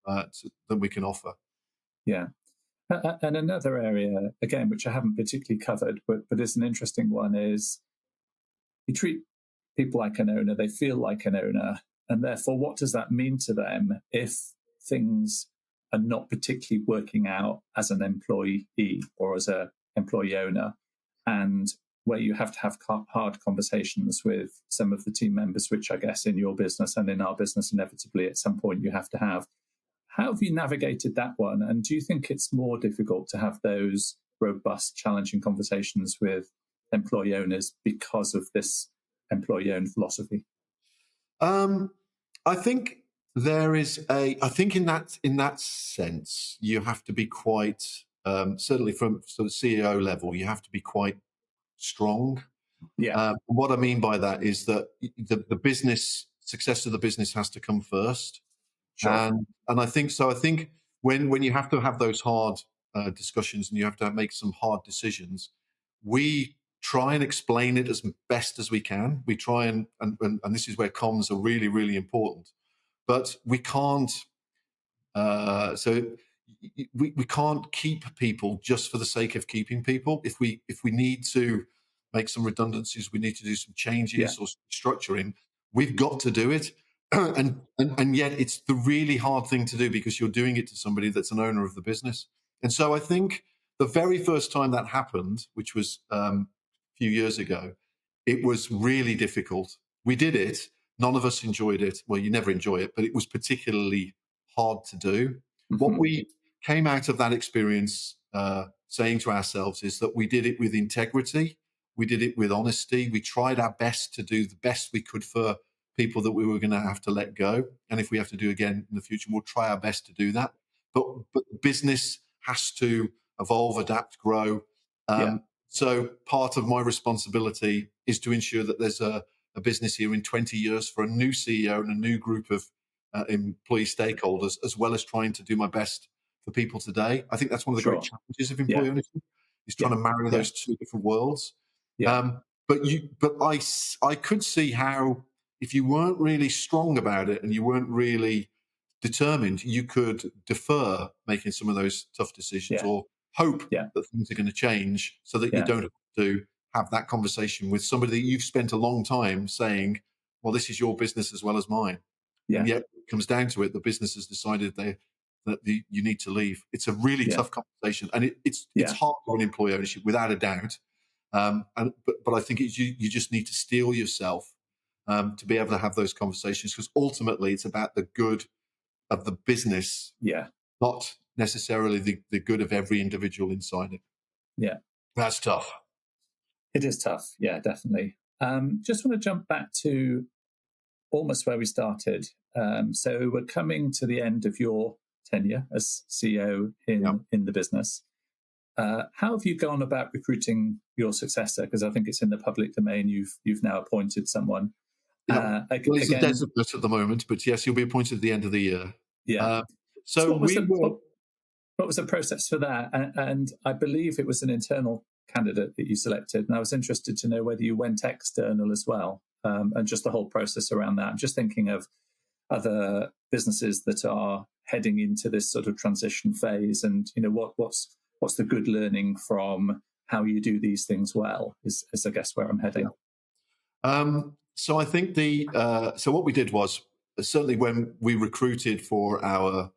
than we can offer. Yeah. And another area, again, which I haven't particularly covered, but is an interesting one, is you treat people like an owner, they feel like an owner, and therefore what does that mean to them if things are not particularly working out as an employee or as an employee owner, and where you have to have hard conversations with some of the team members, which I guess in your business and in our business inevitably at some point you have to have. How have you navigated that one? And do you think it's more difficult to have those robust, challenging conversations with employee owners because of this employee-owned philosophy? I think there is I think in that sense, you have to be quite, certainly from sort of CEO level, you have to be quite strong. Yeah. What I mean by that is that the business success of the business has to come first, Sure. and I think so. I think when you have to have those hard discussions and you have to make some hard decisions, we try and explain it as best as we can. We try and this is where comms are really, really important. But we can't. We can't keep people just for the sake of keeping people. If we need to make some redundancies, we need to do some Yeah. changes or structuring. We've got to do it, and yet it's the really hard thing to do because you're doing it to somebody that's an owner of the business. And so I think the very first time that happened, which was a few years ago, it was really difficult. We did it. None of us enjoyed it. Well, you never enjoy it, but it was particularly hard to do. What Hmm. we came out of that experience saying to ourselves is that we did it with integrity, we did it with honesty, we tried our best to do the best we could for people that we were going to have to let go. And if we have to do again in the future, we'll try our best to do that. But business has to evolve, adapt, grow. Yeah. So part of my responsibility is to ensure that there's a business here in 20 years for a new CEO and a new group of employee stakeholders, as well as trying to do my best for people today. I think that's one of the great Sure. challenges of Yeah. employee ownership is trying Yeah. to marry Yeah. those two different worlds. Yeah. But I could see how if you weren't really strong about it and you weren't really determined, you could defer making some of those tough decisions Yeah. or hope Yeah. that things are going to change so that you Yeah. don't have to have that conversation with somebody that you've spent a long time saying, well, this is your business as well as mine. And Yeah. yet it comes down to it, the business has decided you need to leave. It's a really Yeah. tough conversation, and it's Yeah. hard on employee ownership without a doubt. But I think you just need to steel yourself to be able to have those conversations because ultimately it's about the good of the business, Yeah. not necessarily the good of every individual inside it. Yeah. That's tough. It is tough. Yeah, definitely. Just want to jump back to almost where we started. So we're coming to the end of your tenure as CEO Yeah. in the business. How have you gone about recruiting your successor? Because I think it's in the public domain. You've now appointed someone. Yeah. Well, he's a Again, designate at the moment, but yes, he'll be appointed at the end of the year. yeah. Uh, So so we were. what was the process for that? And I believe it was an internal candidate that you selected. And I was interested to know whether you went external as well, and just the whole process around that. I'm just thinking of other businesses that are heading into this sort of transition phase, and what's the good learning from how you do these things well is I guess where I'm heading. So I think so what we did was certainly when we recruited for our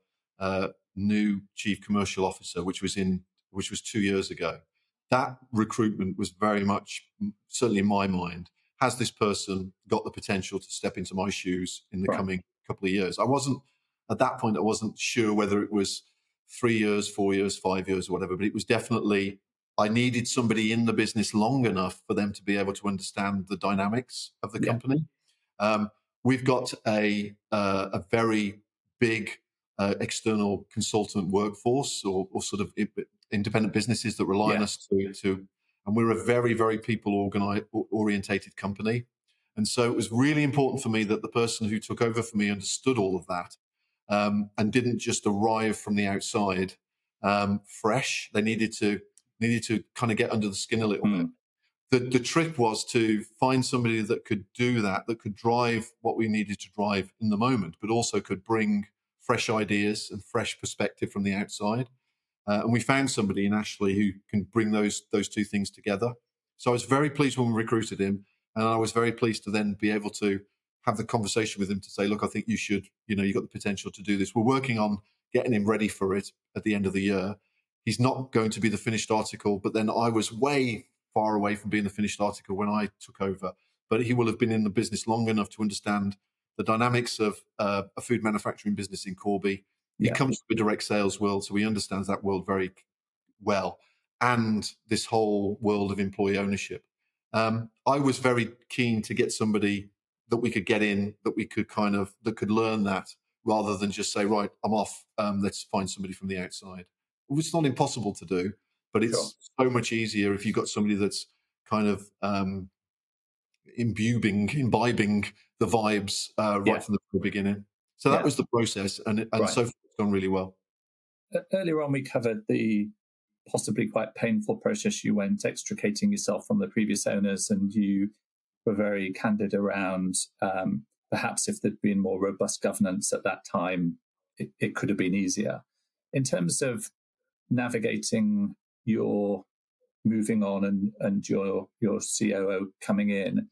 new chief commercial officer, which was 2 years ago, that recruitment was very much certainly in my mind. Has this person got the potential to step into my shoes in the Right. coming couple of years? I wasn't at that point. I wasn't sure whether it was 3 years, 4 years, 5 years, or whatever. But it was definitely I needed somebody in the business long enough for them to be able to understand the dynamics of the Yeah. company. Um, we've got a very big external consultant workforce or sort of independent businesses that rely on Yeah. us and we're a very, very people orientated company. And so it was really important for me that the person who took over for me understood all of that and didn't just arrive from the outside fresh. They needed to kind of get under the skin a little bit. Mm. The trick was to find somebody that could do that could drive what we needed to drive in the moment, but also could bring fresh ideas and fresh perspective from the outside. And we found somebody in Ashley who can bring those two things together. So I was very pleased when we recruited him, and I was very pleased to then be able to have the conversation with him to say, look, I think you should, you've got the potential to do this. We're working on getting him ready for it at the end of the year. He's not going to be the finished article, but then I was way far away from being the finished article when I took over. But he will have been in the business long enough to understand the dynamics of a food manufacturing business in Corby. He Yeah. comes from a direct sales world, so he understands that world very well, and this whole world of employee ownership. I was very keen to get somebody that we could get in, that we could that could learn that, rather than just say, right, I'm off. Let's find somebody from the outside. It's not impossible to do, but Sure. it's so much easier if you've got somebody that's kind of imbibing the vibes Yeah. right from the beginning. So that Yeah. was the process, and Right. so far it's gone really well. Earlier on, we covered the possibly quite painful process you went extricating yourself from the previous owners, and you were very candid around perhaps if there'd been more robust governance at that time, it could have been easier. In terms of navigating your moving on and your COO coming in,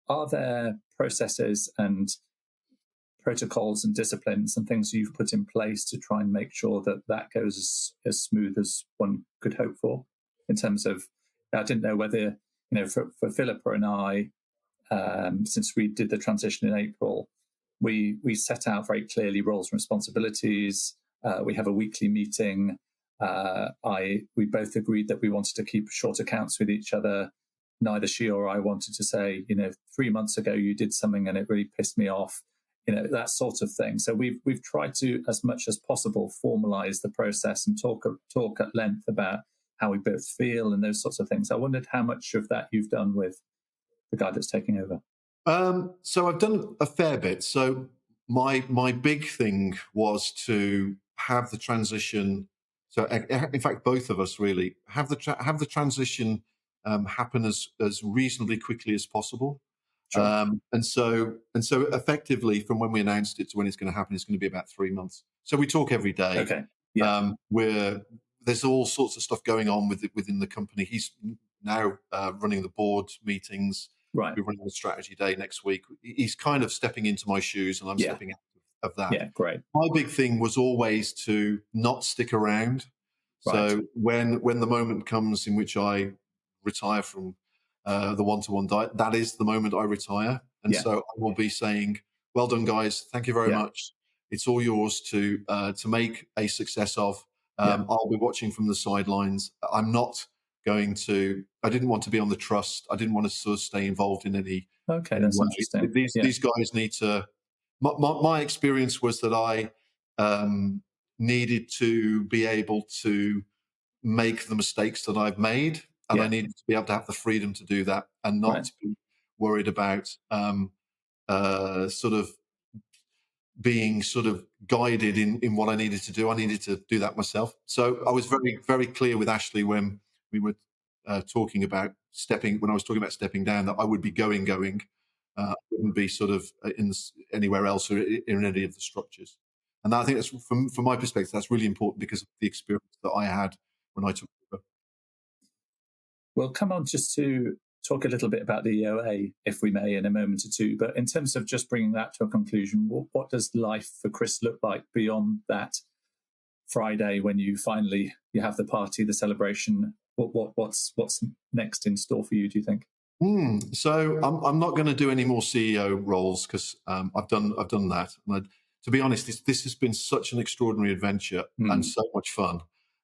are there processes and protocols and disciplines and things you've put in place to try and make sure that that goes as smooth as one could hope for? In terms of, I didn't know whether, for Philippa and I, since we did the transition in April, we set out very clearly roles and responsibilities. We have a weekly meeting. We both agreed that we wanted to keep short accounts with each other. Neither she or I wanted to say, 3 months ago you did something and it really pissed me off, that sort of thing. So we've tried to, as much as possible, formalize the process and talk at length about how we both feel and those sorts of things. I wondered how much of that you've done with the guy that's taking over. So I've done a fair bit. So my big thing was to have the transition. So in fact, both of us really have the transition happen as reasonably quickly as possible. Sure. And so effectively, from when we announced it to when it's going to happen, it's going to be about 3 months. So we talk every day. Okay. Yeah. Where there's all sorts of stuff going on within the company. He's now running the board meetings. Right. We're running a strategy day next week. He's kind of stepping into my shoes, and I'm stepping out of that. Yeah. Great. My big thing was always to not stick around. Right. So when the moment comes in which I retire from the one-to-one diet, that is the moment I retire. And so I will be saying, "Well done, guys. Thank you very much. It's all yours to make a success of." I'll be watching from the sidelines. I'm not going to. I didn't want to be on the trust. I didn't want to sort of stay involved in any. Okay, that's way. interesting. These guys need to. My experience was that I needed to be able to make the mistakes that I've made, and I needed to be able to have the freedom to do that, and not be worried about sort of being sort of guided in what I needed to do. I needed to do that myself. So I was very, very clear with Ashley when we were talking about when I was talking about stepping down, that I would be going. I wouldn't be sort of anywhere else or in any of the structures. And I think that's, from my perspective, that's really important because of the experience that I had when I took over. We'll come on just to talk a little bit about the EOA, if we may, in a moment or two. But in terms of just bringing that to a conclusion, what does life for Chris look like beyond that Friday when you have the party, the celebration? What's next in store for you, do you think? So I'm not going to do any more CEO roles because I've done that. And to be honest, this has been such an extraordinary adventure and so much fun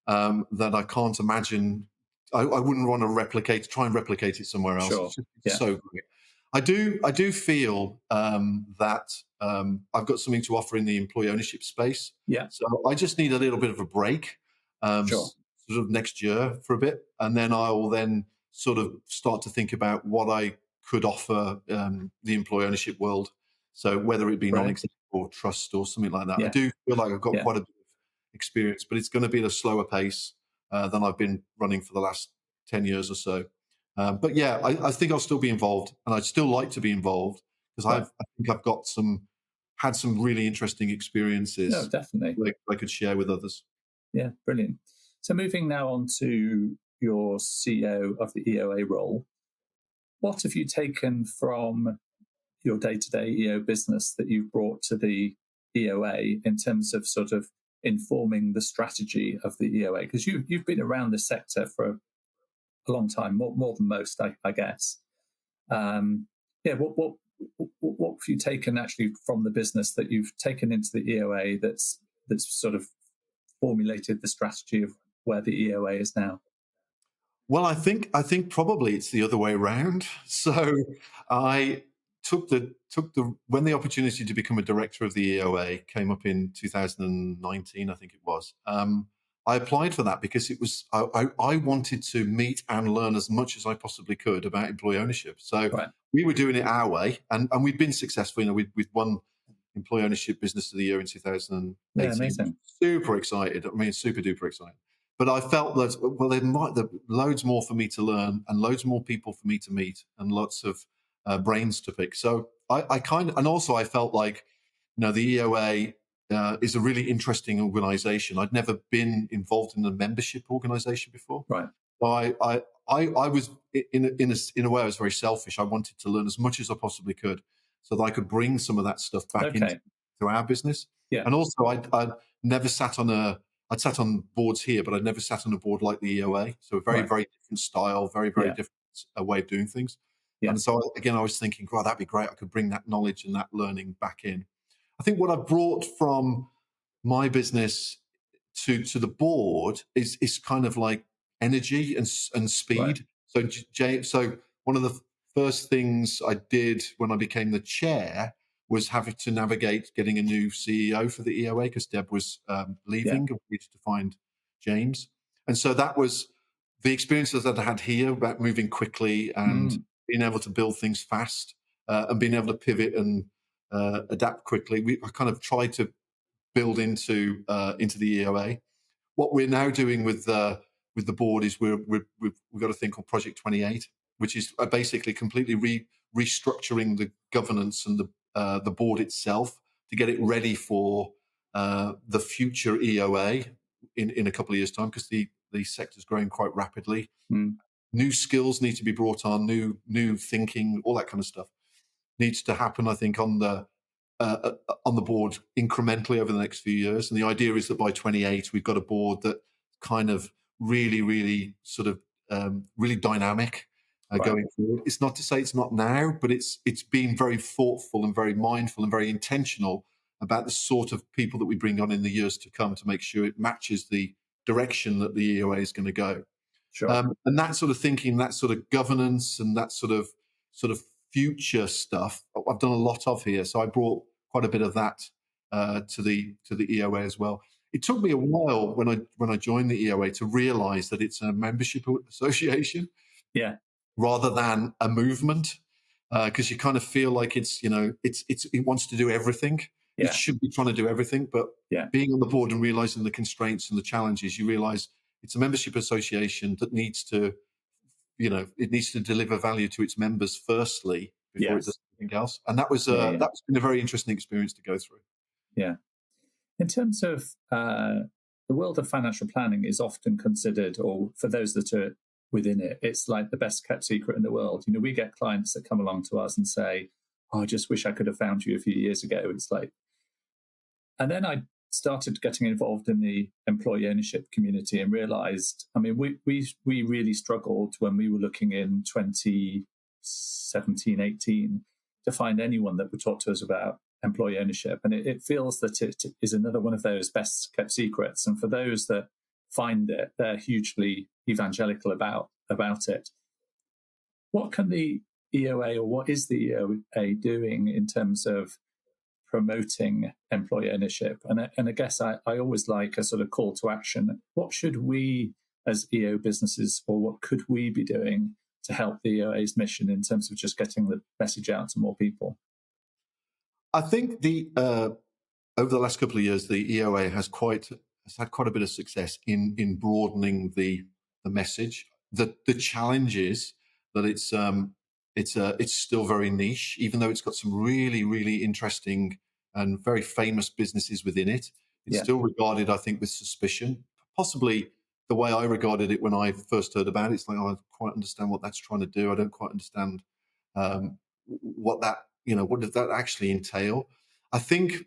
that I can't imagine. I wouldn't want to try and replicate it somewhere else. Sure. It's so great. I do feel that I've got something to offer in the employee ownership space. Yeah. So I just need a little bit of a break, Sure. sort of next year for a bit, and then I will then sort of start to think about what I could offer the employee ownership world. So whether it be non-executive or trust or something like that. I do feel like I've got quite a bit of experience, but it's going to be at a slower pace than I've been running for the last 10 years or so. But yeah, I think I'll still be involved, and I'd still like to be involved because I think I've had some really interesting experiences. No, definitely. Like I could share with others. Yeah, brilliant. So moving now on to your CEO of the EOA role, what have you taken from your day-to-day EO business that you've brought to the EOA in terms of sort of informing the strategy of the EOA? Because you've been around the sector for a long time, more than most, I guess. What have you taken actually from the business that you've taken into the EOA that's sort of formulated the strategy of where the EOA is now? Well, I think probably it's the other way around. So I took when the opportunity to become a director of the EOA came up in 2019, I think it was. I applied for that because it was I wanted to meet and learn as much as I possibly could about employee ownership. So Right. we were doing it our way, and we've been successful. We've won Employee Ownership Business of the Year in 2018. Yeah, amazing. Super excited. I mean, super duper excited. But I felt that, well, there loads more for me to learn and loads more people for me to meet and lots of brains to pick. So I kind of, and also I felt like, the EOA is a really interesting organization. I'd never been involved in a membership organization before. Right. So I was, in a way, I was very selfish. I wanted to learn as much as I possibly could so that I could bring some of that stuff back into our business. Yeah. And also, I'd never sat on I'd sat on boards here, but I'd never sat on a board like the EOA. So a very, very different style, very, very different way of doing things. Yeah. And so, again, I was thinking, wow, that'd be great. I could bring that knowledge and that learning back in. I think what I brought from my business to the board is kind of like energy and speed. Right. So one of the first things I did when I became the chair was having to navigate getting a new CEO for the EOA because Deb was leaving. We needed to find James, and so that was the experiences that I had here about moving quickly and being able to build things fast and being able to pivot and adapt quickly. I kind of tried to build into the EOA. What we're now doing with the board is we've got a thing called Project 28, which is basically completely restructuring the governance and the board itself to get it ready for the future EOA in a couple of years' time, because the sector's growing quite rapidly. New skills need to be brought on, new thinking, all that kind of stuff needs to happen, I think, on the board incrementally over the next few years. And the idea is that by 28, we've got a board that kind of really, really sort of really dynamic going forward. It's not to say it's not now, but it's being very thoughtful and very mindful and very intentional about the sort of people that we bring on in the years to come to make sure it matches the direction that the EOA is going to go. Sure. And that sort of thinking, that sort of governance and that sort of future stuff, I've done a lot of here. So I brought quite a bit of that to the EOA as well. It took me a while when I joined the EOA to realise that it's a membership association, rather than a movement, because you kind of feel like it wants to do everything. It should be trying to do everything, but being on the board and realising the constraints and the challenges, you realise it's a membership association that needs to, it needs to deliver value to its members firstly before it does anything else. And that's been a very interesting experience to go through. Yeah. In terms of the world of financial planning is often considered, or for those that are within it, it's like the best kept secret in the world. We get clients that come along to us and say, "Oh, I just wish I could have found you a few years ago." It's like, and then I started getting involved in the employee ownership community and realized, we really struggled when we were looking in 2017, 18 to find anyone that would talk to us about employee ownership. And it feels that it is another one of those best kept secrets. And for those that find it, they're hugely evangelical about it. What can the EOA, or what is the EOA doing in terms of promoting employee ownership? And I guess I always like a sort of call to action. What should we as EO businesses, or what could we be doing to help the EOA's mission in terms of just getting the message out to more people? I think over the last couple of years, the EOA has had quite a bit of success in broadening the message. The challenge is that it's still very niche, even though it's got some really, really interesting and very famous businesses within it. It's still regarded, I think, with suspicion. Possibly the way I regarded it when I first heard about it, it's like, I don't quite understand what that's trying to do. I don't quite understand what does that actually entail. I think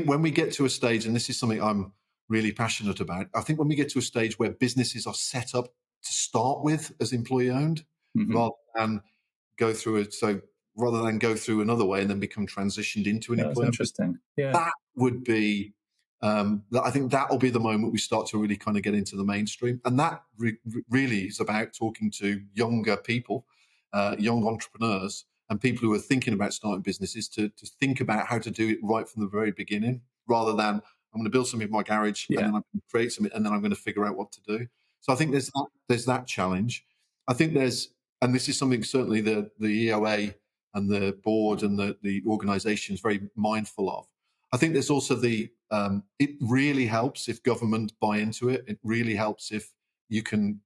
when we get to a stage, and this is something I'm really passionate about, I think when we get to a stage where businesses are set up to start with as employee owned, rather than go through another way and then become transitioned into an employer. Interesting. Yeah. That would be, I think that will be the moment we start to really kind of get into the mainstream. And that really is about talking to younger people, young entrepreneurs, and people who are thinking about starting businesses to think about how to do it right from the very beginning, rather than, I'm going to build something in my garage, and then I'm going to create something, and then I'm going to figure out what to do. So I think there's that challenge. I think and this is something certainly the EOA and the board and the organisation is very mindful of. I think there's also it really helps if government buy into it. It really helps if you can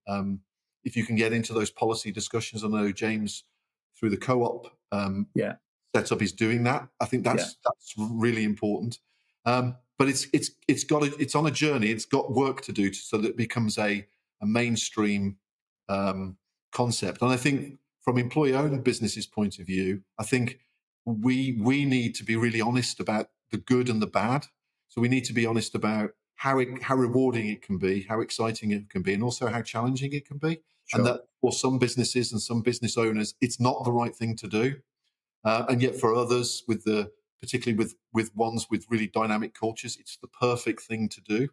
get into those policy discussions. I know James, through the co-op setup, is doing that. I think that's really important. But it's on a journey. It's got work to do so that it becomes a mainstream concept. And I think from employee-owned businesses' point of view, I think we need to be really honest about the good and the bad. So we need to be honest about how rewarding it can be, how exciting it can be, and also how challenging it can be. Sure. And that for some businesses and some business owners, it's not the right thing to do. And yet for others, particularly with ones with really dynamic cultures, it's the perfect thing to do.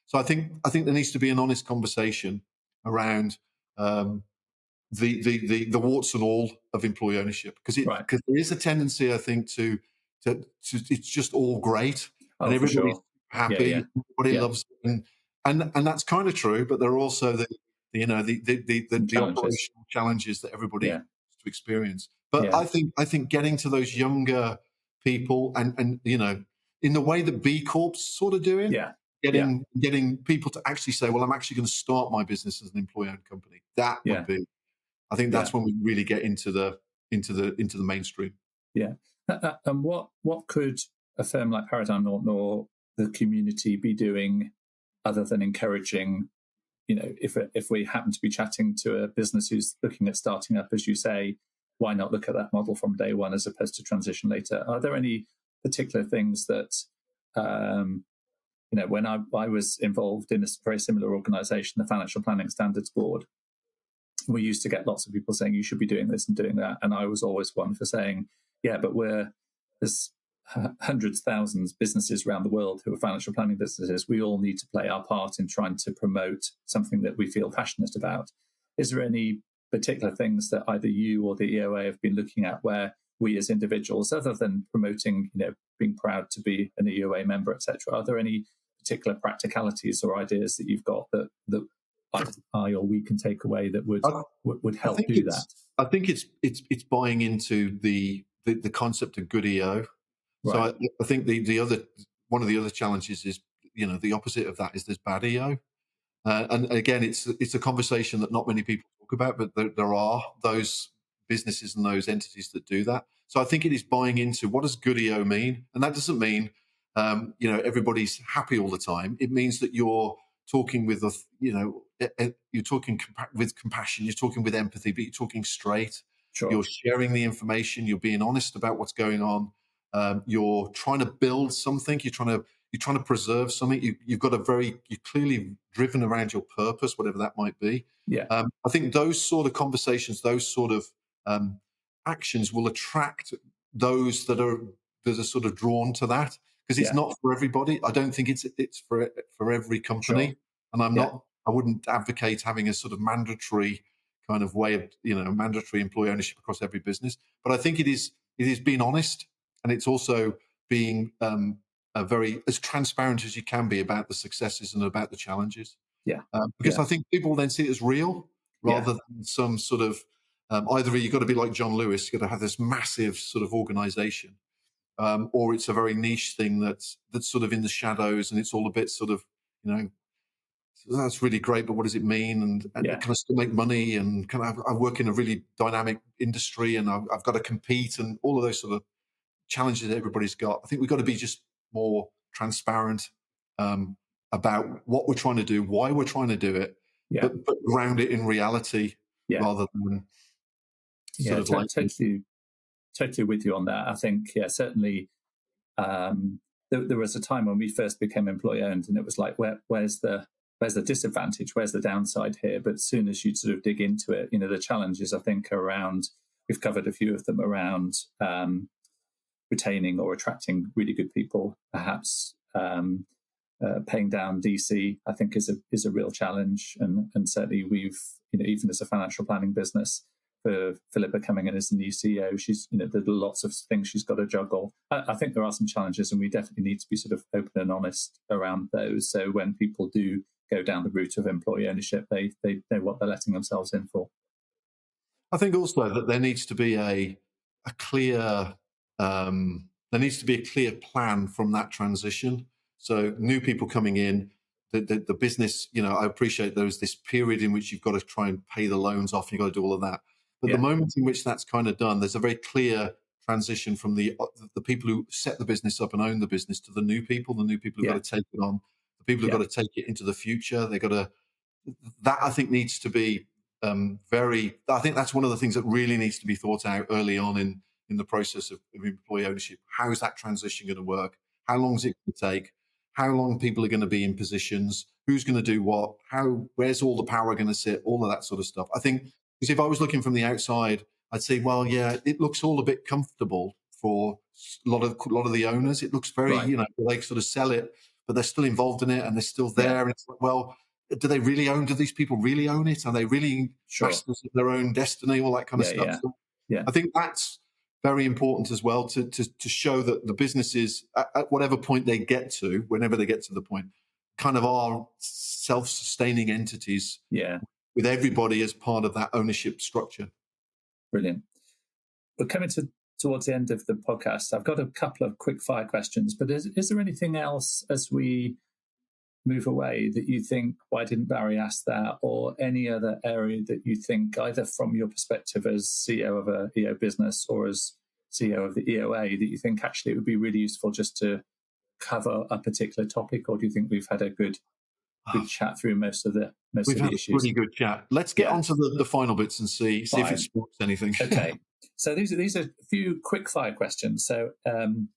So I think there needs to be an honest conversation around the warts and all of employee ownership, because there is a tendency, I think, to it's just all great and everybody's happy, everybody loves it, and that's kind of true. But there are also the operational challenges that everybody has to experience. But I think getting to those younger people and in the way that B Corps sort of do it, getting people to actually say, well, I'm actually going to start my business as an employee-owned company. That would be. I think that's when we really get into the mainstream. Yeah, and what could a firm like Paradigm Norton or the community be doing other than encouraging? If we happen to be chatting to a business who's looking at starting up, as you say, why not look at that model from day one as opposed to transition later? Are there any particular things that when I was involved in a very similar organisation, the Financial Planning Standards Board, we used to get lots of people saying you should be doing this and doing that, and I was always one for saying, but there's hundreds, thousands businesses around the world who are financial planning businesses. We all need to play our part in trying to promote something that we feel passionate about. Is there any particular things that either you or the EOA have been looking at where we as individuals, other than promoting, being proud to be an EOA member, etc., are there any particular practicalities or ideas that you've got that I or we can take away that would help do that? I think it's buying into the concept of good EO. Right. So I think one of the other challenges is the opposite of that is there's bad EO, and again it's a conversation that not many people talk about, but there are those businesses and those entities that do that. So I think it is buying into what does good EO mean, and that doesn't mean everybody's happy all the time. It means that you're talking with you're talking with compassion, you're talking with empathy, but you're talking straight. Sure. You're sharing the information. You're being honest about what's going on. You're trying to build something. You're trying to preserve something. You're clearly driven around your purpose, whatever that might be. Yeah. I think those sort of conversations, those sort of actions will attract those that are sort of drawn to that, because it's not for everybody. I don't think it's for every company. Sure. And I wouldn't advocate having a sort of mandatory kind of way of mandatory employee ownership across every business. But I think it is being honest, and it's also being very as transparent as you can be about the successes and about the challenges. Yeah, because I think people then see it as real rather than some sort of either you've got to be like John Lewis, you've got to have this massive sort of organization, or it's a very niche thing that's sort of in the shadows, and it's all a bit sort of that's really great, but what does it mean? And can I still make money? And I work in a really dynamic industry, and I've got to compete, and all of those sort of challenges that everybody's got. I think we've got to be just more transparent about what we're trying to do, why we're trying to do it, but ground it in reality rather than sort of totally with you on that. I think, certainly there was a time when we first became employee owned, and it was like, where's the disadvantage? Where's the downside here? But as soon as you sort of dig into it, the challenges, I think, around, we've covered a few of them around retaining or attracting really good people, perhaps paying down DC, I think is a real challenge. And certainly we've, even as a financial planning business, for Philippa coming in as the new CEO. She's, there's lots of things she's got to juggle. I think there are some challenges, and we definitely need to be sort of open and honest around those. So when people do go down the route of employee ownership, they know what they're letting themselves in for. I think also that there needs to be a clear plan from that transition. So new people coming in, the business, I appreciate there's this period in which you've got to try and pay the loans off. You've got to do all of that. But the moment in which that's kind of done, there's a very clear transition from the people who set the business up and own the business to the new people who've got to take it on, the people who've got to take it into the future. That I think needs to be I think that's one of the things that really needs to be thought out early on in the process of employee ownership. How is that transition going to work? How long is it going to take? How long people are going to be in positions? Who's going to do what? Where's all the power going to sit? All of that sort of stuff. I think, because if I was looking from the outside, I'd say, well, yeah, it looks all a bit comfortable for a lot of the owners. It looks very, they sort of sell it, but they're still involved in it and they're still there. Yeah. And it's like, well, do these people really own it? Are they really masters of their own destiny? All that kind of stuff. Yeah. So yeah. I think that's very important as well to show that the businesses, at whatever point they get to, whenever they get to the point, kind of are self-sustaining entities. Yeah. With everybody as part of that ownership structure. Brilliant. We're coming towards the end of the podcast. I've got a couple of quick fire questions, but is there anything else as we move away that you think, why didn't Barry ask that, or any other area that you think, either from your perspective as CEO of a EO business or as CEO of the EOA, that you think actually it would be really useful just to cover a particular topic, or do you think we've had a good chat through most of the issues? We've had a pretty good chat. Let's get on to the final bits and see if it sparks anything. Okay. So these are a few quick fire questions. So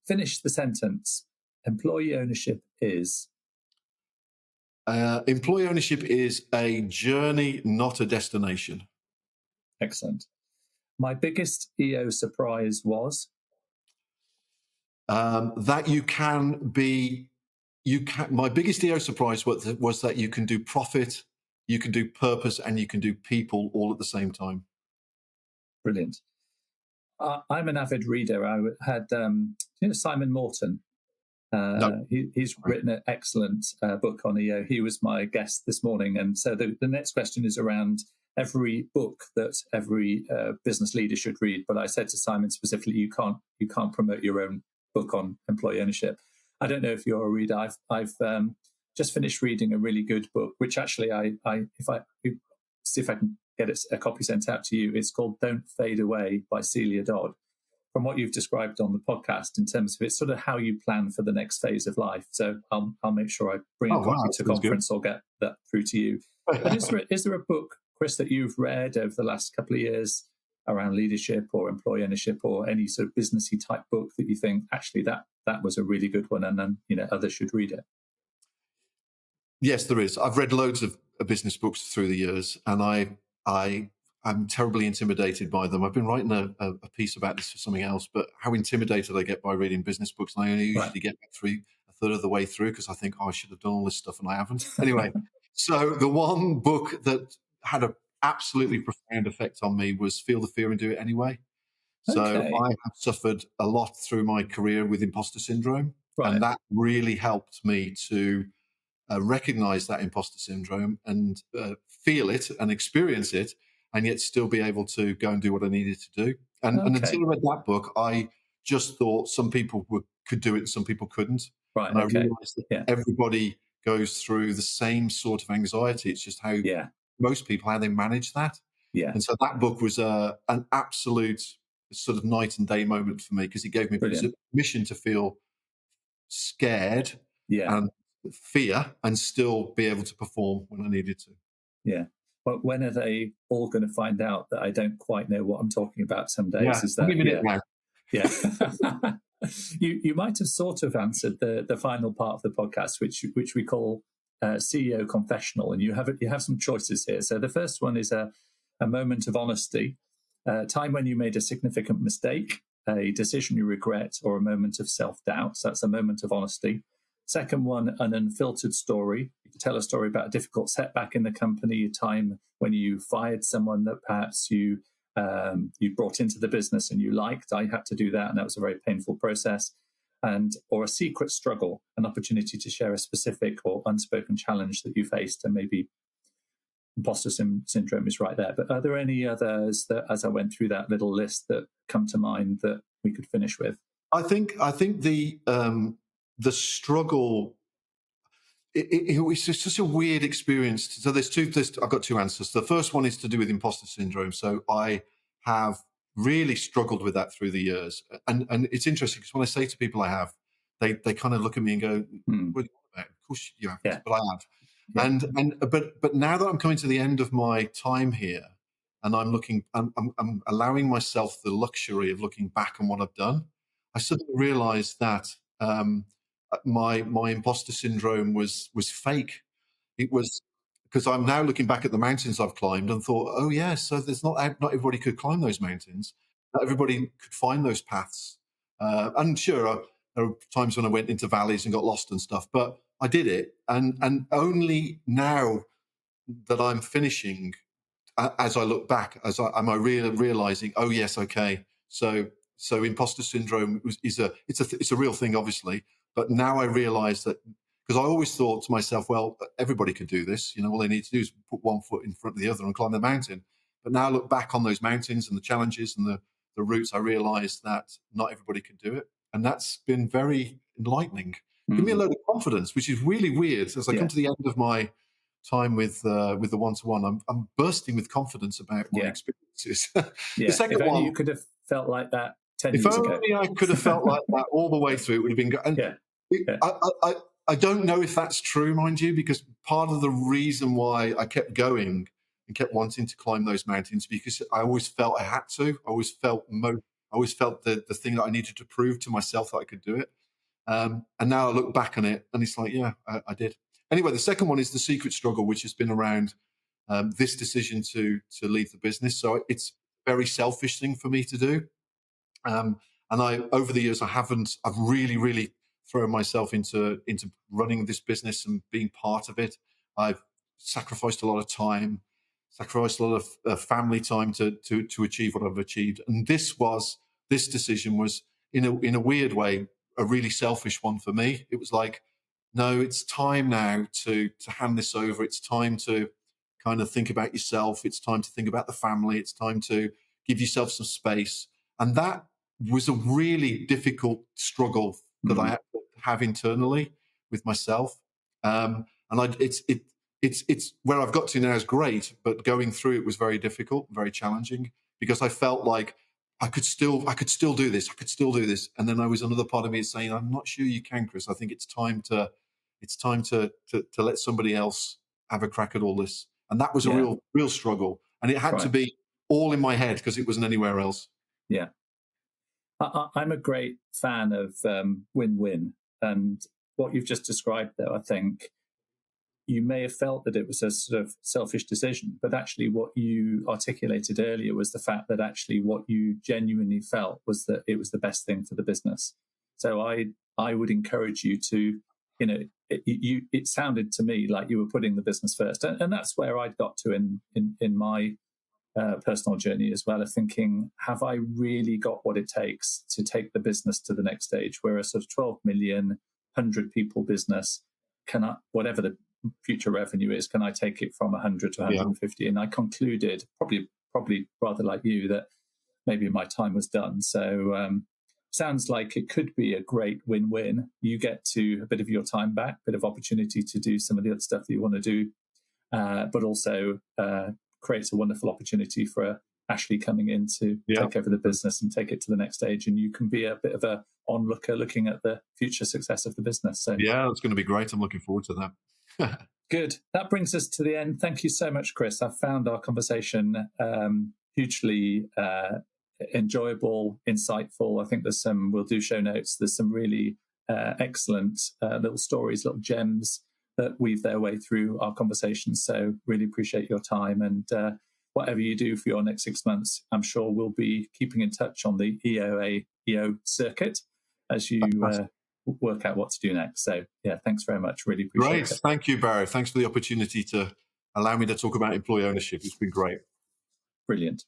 finish the sentence. Employee ownership is? Employee ownership is a journey, not a destination. Excellent. My biggest EO surprise was? That my biggest EO surprise was that you can do profit, you can do purpose, and you can do people all at the same time. Brilliant. I'm an avid reader. I had Simon Morton. No. He's written an excellent book on EO. He was my guest this morning, and so the next question is around every book that every business leader should read. But I said to Simon specifically, you can't promote your own book on employee ownership. I don't know if you're a reader. I've just finished reading a really good book, which actually if I see if I can get a copy sent out to you. It's called Don't Fade Away by Celia Dodd. From what you've described on the podcast, in terms of it's sort of how you plan for the next phase of life. So I'll make sure I bring a copy to conference or get that through to you. But is there a book, Chris, that you've read over the last couple of years around leadership or employee ownership or any sort of businessy type book that you think actually that was a really good one and then others should read it? Yes, there is. I've read loads of business books through the years, and I'm terribly intimidated by them. I've been writing a piece about this for something else, but how intimidated I get by reading business books. And I only usually get through a third of the way through because I think, I should have done all this stuff and I haven't. Anyway, so the one book that had an absolutely profound effect on me was Feel the Fear and Do It Anyway. So I have suffered a lot through my career with imposter syndrome. Right. And that really helped me to recognize that imposter syndrome and feel it and experience it, and yet still be able to go and do what I needed to do. And until I read that book, I just thought some people could do it and some people couldn't. Right, and I realized that everybody goes through the same sort of anxiety. It's just how most people, how they manage that. Yeah. And so that book was an absolute sort of night and day moment for me, because it gave me permission to feel scared and fear and still be able to perform when I needed to. Yeah. But when are they all going to find out that I don't quite know what I'm talking about some days? Is that You might have sort of answered the final part of the podcast, which we call CEO confessional, and you have some choices here. So the first one is a moment of honesty, a time when you made a significant mistake, a decision you regret, or a moment of self-doubt. So that's a moment of honesty. Second one, an unfiltered story. You can tell a story about a difficult setback in the company, a time when you fired someone that perhaps you you brought into the business and you liked. I had to do that, and that was a very painful process. Or a secret struggle, an opportunity to share a specific or unspoken challenge that you faced, and maybe imposter syndrome is right there. But are there any others that, as I went through that little list, that come to mind that we could finish with? I think the struggle. It was just such a weird experience. So I've got two answers. The first one is to do with imposter syndrome. So I have really struggled with that through the years, and it's interesting because when I say to people I have, they kind of look at me and go, "What are you on about? Of course you have," Yeah. but I have. Yeah. But now that I'm coming to the end of my time here, and I'm allowing myself the luxury of looking back on what I've done. I suddenly realised that. My imposter syndrome was fake. It was because I'm now looking back at the mountains I've climbed and thought, oh yeah, so there's not everybody could climb those mountains. Not everybody could find those paths. And sure, there were times when I went into valleys and got lost and stuff, but I did it. And only now that I'm finishing, as I look back, am I realizing, oh yes, okay, so imposter syndrome is a real thing, obviously. But now I realize that, because I always thought to myself, well, everybody could do this. All they need to do is put one foot in front of the other and climb the mountain. But now I look back on those mountains and the challenges and the routes, I realize that not everybody can do it. And that's been very enlightening. Give me a load of confidence, which is really weird. As I come to the end of my time with the one-to-one, I'm bursting with confidence about my experiences. The second if only one, you could have felt like that 10 if years ago. only I could have felt like that all the way through, it would have been good. And I don't know if that's true, mind you, because part of the reason why I kept going and kept wanting to climb those mountains, because I always felt I had to. I always felt the thing that I needed to prove to myself that I could do it. And now I look back on it, and it's like, yeah, I did. Anyway, the second one is the secret struggle, which has been around this decision to leave the business. So it's a very selfish thing for me to do. And over the years, I've really, really thrown myself into running this business and being part of it. I've sacrificed a lot of time, sacrificed a lot of family time to achieve what I've achieved. And this decision was, in a weird way, a really selfish one for me. It was like, no, it's time now to hand this over. It's time to kind of think about yourself. It's time to think about the family. It's time to give yourself some space. And that was a really difficult struggle that I had to have internally with myself. It's where I've got to now is great, but going through it was very difficult, very challenging, because I felt like I could still do this. I could still do this. And then there was another part of me saying, I'm not sure you can, Chris. I think it's time to let somebody else have a crack at all this. And that was a real struggle. And it had to be all in my head, because it wasn't anywhere else. Yeah. I'm a great fan of win-win. And what you've just described, though, I think you may have felt that it was a sort of selfish decision, but actually what you articulated earlier was the fact that actually what you genuinely felt was that it was the best thing for the business. So I would encourage you to, it sounded to me like you were putting the business first. And that's where I'd got to in my personal journey as well, of thinking, have I really got what it takes to take the business to the next stage? We're a sort of 12 million, 100 people business. Can I, whatever the future revenue is, can I take it from 100 to 150? And I concluded, probably rather like you, that maybe my time was done. So sounds like it could be a great win-win. You get to a bit of your time back, a bit of opportunity to do some of the other stuff that you want to do, but also creates a wonderful opportunity for Ashley coming in to take over the business and take it to the next stage. And you can be a bit of a onlooker looking at the future success of the business. So yeah, it's going to be great. I'm looking forward to that. Good. That brings us to the end. Thank you so much, Chris. I've found our conversation hugely enjoyable, insightful. I think we'll do show notes. There's some really excellent little stories, little gems that weave their way through our conversations. So really appreciate your time, and whatever you do for your next 6 months, I'm sure we'll be keeping in touch on the EO circuit as you work out what to do next. So yeah, thanks very much. Really appreciate it. Great. Thank you, Barry. Thanks for the opportunity to allow me to talk about employee ownership. It's been great. Brilliant.